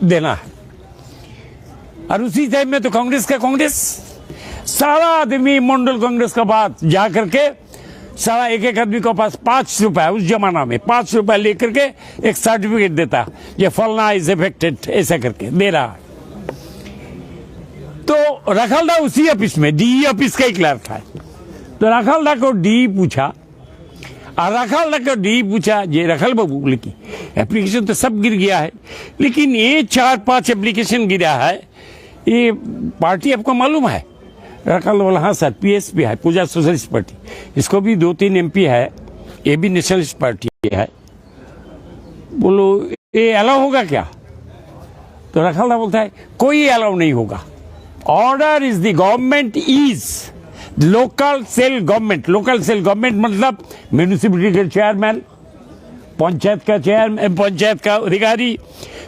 देना है। और उसी टाइम में तो कांग्रेस सारा आदमी मंडल कांग्रेस का बात जा करके सारा एक आदमी के पास 5 रुपए, उस जमाना में 5 रुपए लेकर के एक सर्टिफिकेट देता, ये फलना इज इफेक्टेड, ऐसा करके दे रहा। तो रखलदा उसी ऑफिस में, डीई ऑफिस का ही क्लर्क था, तो रखलदा को डीई पूछा, और रखलदा को डीई पूछा, ये रखल बाबू की एप्लीकेशन तो सब गिर गया है, लेकिन ये 4-5 एप्लीकेशन गिरा है, ये पार्टी आपको मालूम है? रखल बोला हाँ सर, पीएसपी है, पूजा सोशलिस्ट पार्टी, इसको भी 2-3 एमपी है, ये भी नेशनलिस्ट पार्टी है, बोलो ये अलाउ होगा क्या? तो रखलदा बोलता है कोई अलाउ नहीं होगा, order is the government is local cell government. Local cell government मतलब म्यूनिसिपैलिटी के चेयरमैन, पंचायत का चेयरमैन, पंचायत का अधिकारी,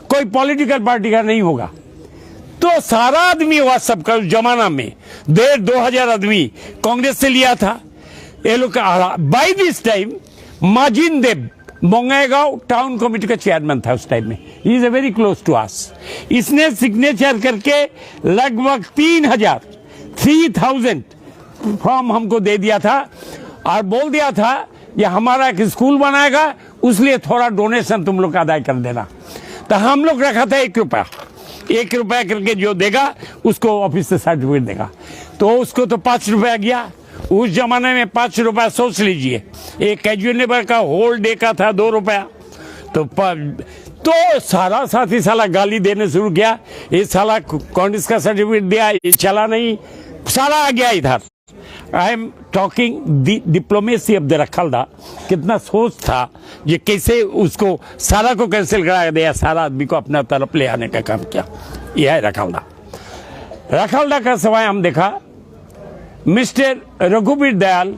कोई पॉलिटिकल पार्टी का नहीं होगा। तो सारा आदमी हुआ सबका, उस जमाना में 1,500-2,000 आदमी कांग्रेस से लिया था ये लोग का। By this time Majin Dev Bongaigaon town committee का चेयरमैन था उस टाइम में, he is a very close to us. इसने सिग्नेचर करके लगभग 3,000 फॉर्म हमको दे दिया था और बोल दिया था ये हमारा एक स्कूल बनाएगा, उसलिए थोड़ा डोनेशन तुम लोग अदा कर देना। तो हम लोग रखा था 1 रुपया, 1 रुपया करके जो देगा उसको ऑफिस से सर्टिफिकेट देगा। तो उसको तो 5 रुपया गया। उस जमाने में 5 रुपया सोच लीजिए, एक कैजुअल लेबर का होल डे का था 2 रुपया। तो सारा साथी साला गाली देने शुरू किया, ये साला कांग्रेस का सर्टिफिकेट दिया, ये चला नहीं, सारा आ गया इधर। I am talking the diplomacy of the रखलदा, कितना सोच था ये, कैसे उसको सारा को कैंसिल करा दिया, सारा आदमी को अपना तरफ ले आने का काम किया। यह है रखलदा। रखलदा का सवाय हम देखा मिस्टर रघुवीर दयाल,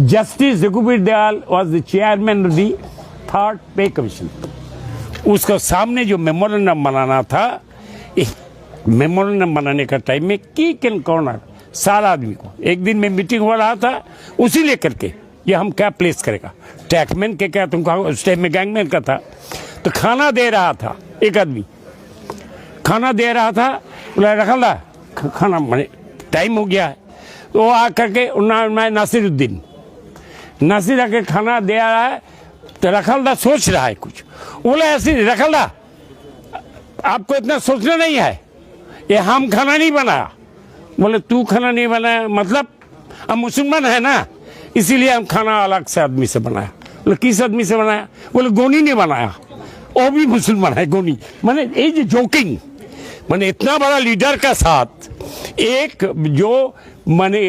जस्टिस रघुवीर Dayal was the chairman of the 3rd पे कमीशन। उसका सामने जो मेमोरेंडम बनाना था, मेमोरेंडम बनाने का टाइम में कीक एंड कॉर्नर सारा आदमी को, एक दिन में मीटिंग हो रहा था, उसी लेकर के ये हम क्या प्लेस करेगा, टैक्समैन के क्या तुम कहो, उस टाइम में गैंगमैन का था। तो खाना दे रहा था एक आदमी, खाना दे रहा था, बोला रखलदा खाना मैंने टाइम हो गया है। तो वो आकर के नासिरुद्दीन नासिर आके खाना दे रहा है, तो रखलदा सोच रहा है कुछ, बोला ऐसे रखलदा आपको इतना सोचना नहीं है, ये हम खाना नहीं बनाया। बोले तू खाना नहीं बनाया मतलब, हम मुसलमान है ना, इसीलिए हम खाना अलग से आदमी से बनाया। बोले किस आदमी से बनाया? बोले गोनी ने बनाया, वो भी मुसलमान है गोनी। मैंने ये जो जोकिंग, मैंने इतना बड़ा लीडर का साथ एक जो माने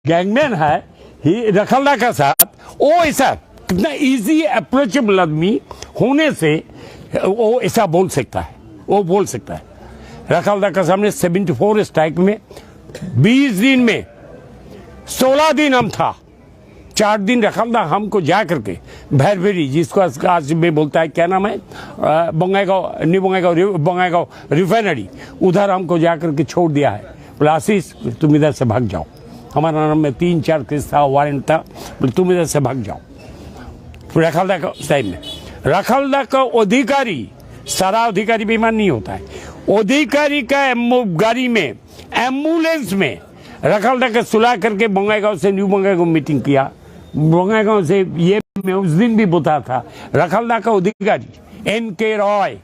गैंगमैन है ही रखलदा का साथ, वो ऐसा कितना इजी अप्रोचेबल आदमी होने से वो ऐसा बोल सकता है, वो बोल सकता है। रखलदा का सामने 74 स्ट्राइक में 20 दिन में 16 दिन हम था, 4 दिन रखलदा हमको जा करके भैरवेरी, जिसको आज में बोलता है क्या नाम है, बोंगईगांव रिफाइनरी, उधर हमको जा करके छोड़ दिया है। बोला आशीष तुम इधर से भाग जाओ, हमारा नाम में 3-4 केस था, वारंट था, बोले तुम इधर से भाग जाओ। रखलदा का टाइम में रखलदा का अधिकारी, सारा अधिकारी बेईमान नहीं होता है, अधिकारी का गाड़ी में एम्बुलेंस में रखलदा का सुलह करके बोंगईगांव से न्यू बोंगईगांव मीटिंग किया। बोंगईगांव से ये मैं उस दिन भी बता था, रखलदा का अधिकारी NK रॉय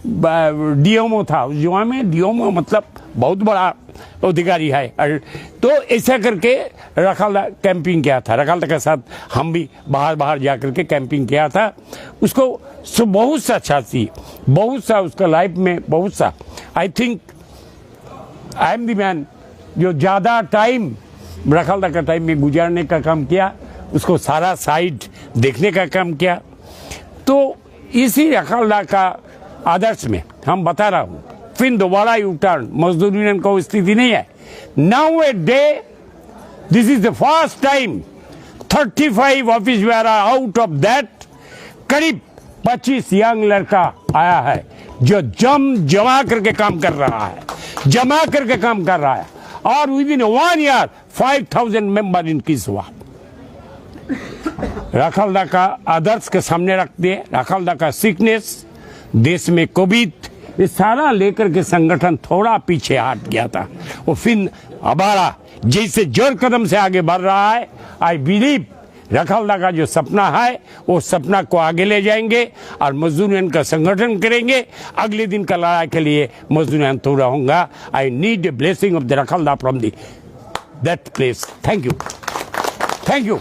डीएमओ था उस जमाने में, डीएमओ मतलब बहुत बड़ा अधिकारी है। तो ऐसा करके रखलदा कैंपिंग किया था, रखलदा के साथ हम भी बाहर जा करके कैंपिंग किया था। उसको बहुत सा अच्छा सी, बहुत सा उसका लाइफ में बहुत सा, I think I am the man जो ज़्यादा टाइम रखलदा का टाइम में गुजारने का काम किया, उसको सारा साइड देखने का काम किया। तो इसी रखलदा का आदर्श में हम बता रहा हूँ, फिर दोबारा यू टर्न मजदूर यूनियन को स्थिति नहीं है। Now a day this is the first time 35 office bearer out of that करीब 25 यंग लड़का आया है जो जमा करके काम कर रहा है, जमा करके काम कर रहा है, और with in 1 year 5000 member increase हुआ। रखलदा का आदर्श के सामने रख दिए, रखलदा का सीकनेस, देश में कोविड, ये सारा लेकर के संगठन थोड़ा पीछे हट गया था। वो फिर अबारा जैसे जोर कदम से आगे बढ़ रहा है। आई बिलीव रखलदा का जो सपना है वो सपना को आगे ले जाएंगे और मजदूर यूनियन का संगठन करेंगे। अगले दिन का लड़ाई के लिए मजदूर यूनियन तो रहूंगा। I need a blessing of the रखलदा from that place. Thank you, thank you.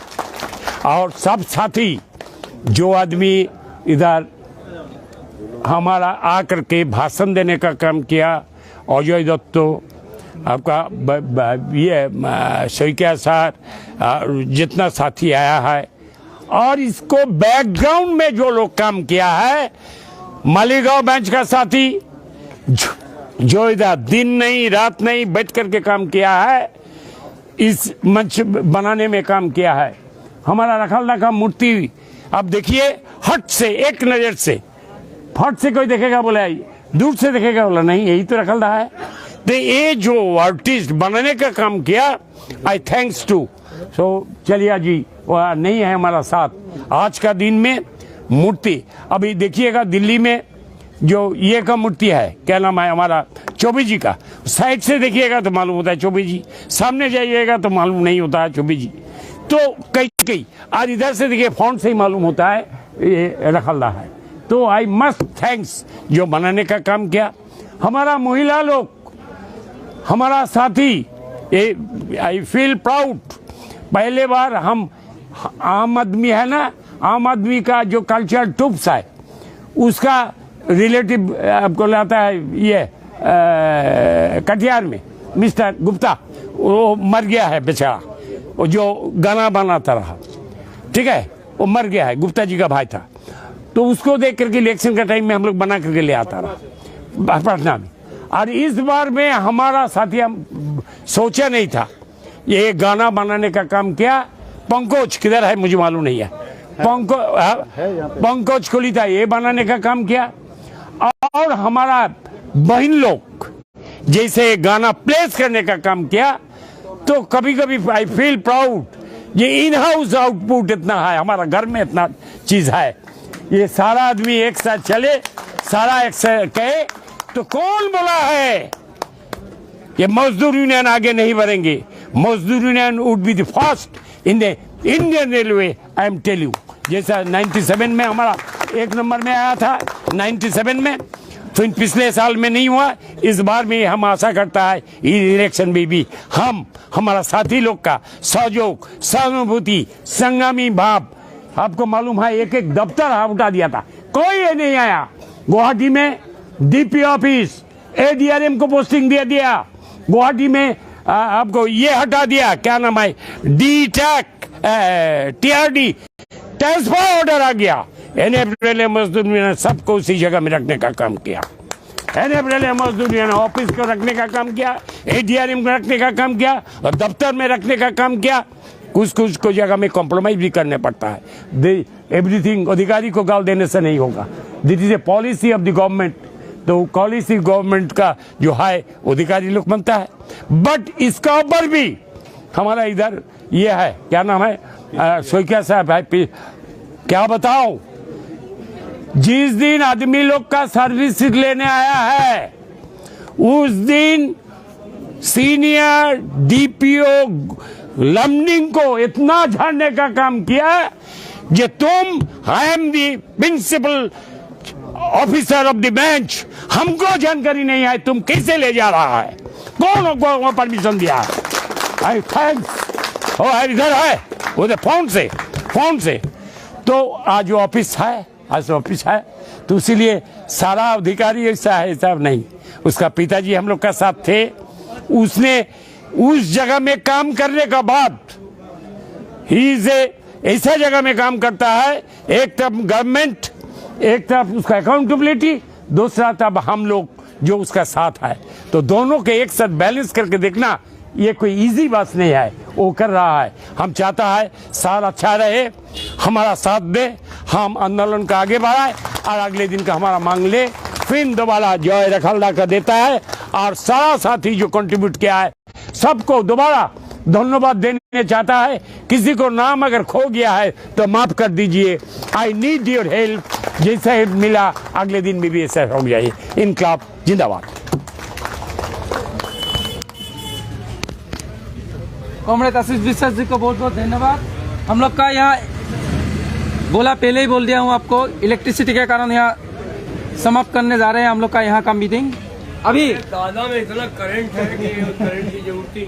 और सब साथी जो आदमी इधर हमारा आकर के भाषण देने का काम किया, अजय दत्त, आपका ये शौकिया सर, जितना साथी आया है, और इसको बैकग्राउंड में जो लोग काम किया है, मालीगांव बेंच का साथी जो इधर दिन नहीं रात नहीं बैठ करके काम किया है, इस मंच बनाने में काम किया है। हमारा रखलदा का मूर्ति अब देखिए, हट से एक नजर से, फट से कोई देखेगा बोला, दूर से देखेगा बोला नहीं यही तो रखलदा है। तो ये जो आर्टिस्ट बनाने का काम किया, आई थैंक्स टू सो चलिया जी वह नहीं है हमारा साथ आज का दिन में। मूर्ति अभी देखिएगा दिल्ली में जो ये का मूर्ति है, क्या नाम है हमारा चौबे जी का, साइड से देखिएगा तो मालूम होता है चौबे जी, सामने जाइएगा तो मालूम नहीं होता है चौबे जी। तो कई आज इधर से देखिए फॉन्ट से ही मालूम होता है ये रखल्ला है। तो आई मस्ट थैंक्स जो बनाने का काम किया हमारा महिला लोग, हमारा साथी, आई फील प्राउड। पहले बार हम आम आदमी है ना, आम आदमी का जो कल्चर टूप्स है उसका रिलेटिव आपको लाता है ये कटिहार में मिस्टर गुप्ता, वो मर गया है बेचारा, वो जो गाना बनाता रहा, ठीक है, वो मर गया है, गुप्ता जी का भाई था। तो उसको देख करके इलेक्शन का टाइम में हम लोग बना करके ले आता रहा पटना में। और इस बार में हमारा साथी हम सोचा नहीं था ये गाना बनाने का काम किया। पंकज किधर है मुझे मालूम नहीं है, पंकज कोलिता ये बनाने का काम किया। और हमारा बहन लोग जैसे गाना प्लेस करने का काम किया। तो कभी कभी आई फील प्राउड, ये इन हाउस आउटपुट इतना है, हमारा घर में इतना चीज है, ये सारा आदमी एक साथ चले, सारा एक साथ कहे तो कौन बोला है ये मजदूर यूनियन आगे नहीं बढ़ेंगे। मजदूर union would be the first in the Indian railway, I am tell you. जैसा 97 में हमारा 1 नंबर में आया था 97 में, फिर पिछले साल में नहीं हुआ, इस बार में हम आशा करता है इस इलेक्शन में भी हम हमारा साथी लोग का सहयोग, सहानुभूति, संगामी भाव। आपको मालूम है एक एक दफ्तर उठा दिया था, कोई ये नहीं आया। गुवाहाटी में डीपी ऑफिस एडीआरएम को पोस्टिंग दे दिया, गुवाहाटी में आपको ये हटा दिया, क्या नाम है डी टैक टीआरडी ट्रांसफर ऑर्डर आ गया। एनएफएल मजदूर ने सबको उसी जगह में रखने का काम किया, एनएफएल मजदूर ने ऑफिस को रखने का काम किया, एडीआरएम को रखने का काम किया और दफ्तर में रखने का काम किया। कुछ कुछ को जगह में कॉम्प्रोमाइज भी करने पड़ता है। एवरीथिंग अधिकारी को गाल देने से नहीं होगा, this is a policy of the government. तो पॉलिसी गवर्नमेंट का जो है अधिकारी लोग बनता है। बट इसका ऊपर भी हमारा इधर ये है, क्या नाम है सोइकिया साहब है, क्या बताओ, जिस दिन आदमी लोग का सर्विस लेने आया है उस दिन सीनियर डीपीओ लमनिंग को इतना झाड़ने का काम किया कि तुम I am the principal officer of the bench, हमको जानकारी नहीं है तुम कैसे ले जा रहा है, कौन को परमिशन दिया है। आई थैंक्स, ओ इधर है वो फोन से तो आज ऑफिस है, आज ऑफिस है, तो इसीलिए सारा अधिकारी ऐसा है, ऐसा नहीं। उसका पिताजी हम लोग का साथ थे, उसने उस जगह में काम करने का बाद ही ऐसा जगह में काम करता है, एक तरफ गवर्नमेंट, एक तरफ उसका अकाउंटेबिलिटी, दूसरा तरफ हम लोग जो उसका साथ है। तो दोनों के एक साथ बैलेंस करके देखना ये कोई इजी बात नहीं है, वो कर रहा है। हम चाहता है साल अच्छा रहे, हमारा साथ दे, हम आंदोलन का आगे बढ़ाए और अगले दिन का हमारा मांग ले, फिर दोबारा जय रखल्ला का देता है। और सारा साथी जो कंट्रीब्यूट किया है सबको दोबारा धन्यवाद देने चाहता है। किसी को नाम अगर खो गया है तो माफ कर दीजिए, आई नीड योर हेल्प, जैसा हेल्प मिला अगले दिन में भी ऐसा हो जाए। इनकलाब जिंदाबाद। कॉमरेड आशीष विश्वास जी को बहुत बहुत धन्यवाद। हम लोग का यहाँ बोला, पहले ही बोल दिया हूँ आपको, इलेक्ट्रिसिटी के कारण यहाँ समाप्त करने जा रहे हैं हम लोग का यहाँ का मीटिंग। अभी दादा में इतना करंट है कि करंट की जरूरत ही।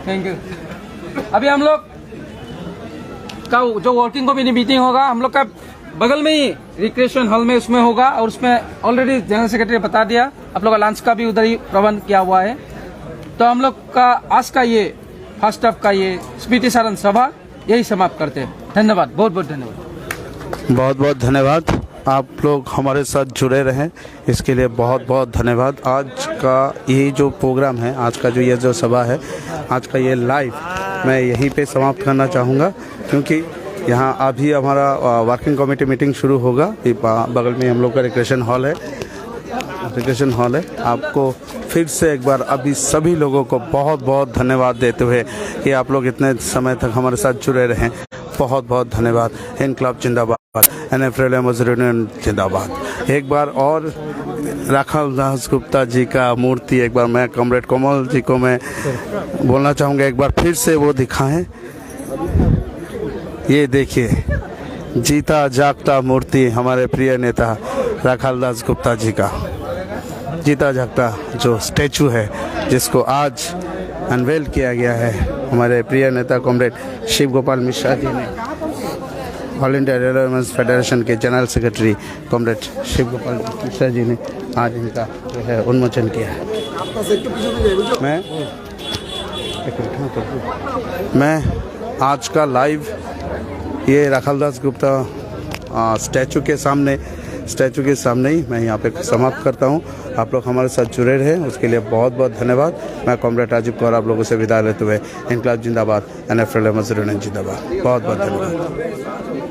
Thank you. अभी हम लोग का जो वर्किंग कमेटी मीटिंग होगा हम लोग का बगल में ही रिक्रिएशन हॉल में उसमें होगा, और उसमें ऑलरेडी जनरल सेक्रेटरी बता दिया, आप लोग का लंच का भी उधर ही प्रबंध किया हुआ है। तो हम लोग का आज का ये फर्स्ट हाफ का ये स्मृति सारण सभा यही समाप्त करते हैं। धन्यवाद, बहुत बहुत धन्यवाद। बहुत बहुत धन्यवाद, आप लोग हमारे साथ जुड़े रहें इसके लिए बहुत बहुत धन्यवाद। आज का ये जो प्रोग्राम है, आज का जो ये जो सभा है, आज का ये लाइव मैं यहीं पे समाप्त करना चाहूँगा, क्योंकि यहाँ अभी हमारा वर्किंग कमेटी मीटिंग शुरू होगा। बगल में हम लोग का रिक्रिएशन हॉल है, रिक्रिएशन हॉल है। आपको फिर से एक बार अभी सभी लोगों को बहुत बहुत धन्यवाद देते हुए कि आप लोग इतने समय तक हमारे साथ जुड़े रहें, बहुत बहुत धन्यवाद। इनकलाब जिंदाबाद, NF मजदूर यूनियन जिंदाबाद। एक बार और राखाल दास गुप्ता जी का मूर्ति एक बार मैं कॉमरेड कमल जी को मैं बोलना चाहूँगा, एक बार फिर से वो दिखाएं। ये देखिए जीता जागता मूर्ति हमारे प्रिय नेता राखाल दास गुप्ता जी का, जीता जागता जो स्टैचू है जिसको आज अनवेल किया गया है हमारे प्रिय नेता कॉमरेड शिव गोपाल मिश्रा जी ने, all India railway women's federation के general secretary comrade Shiv Gopal Mishra ji ने आज इनका जो है उन्मोचन किया है। मैं आज का लाइव ये राखाल दास गुप्ता स्टैचू के सामने ही मैं यहाँ पे समाप्त करता हूँ। आप लोग हमारे साथ जुड़े रहे उसके लिए बहुत बहुत धन्यवाद। मैं कॉमरेड राजीव कौर आप लोगों से विदा लेते हुए इनकलाब जिंदाबाद, NF मजदूर यूनियन जिंदाबाद, बहुत बहुत धन्यवाद।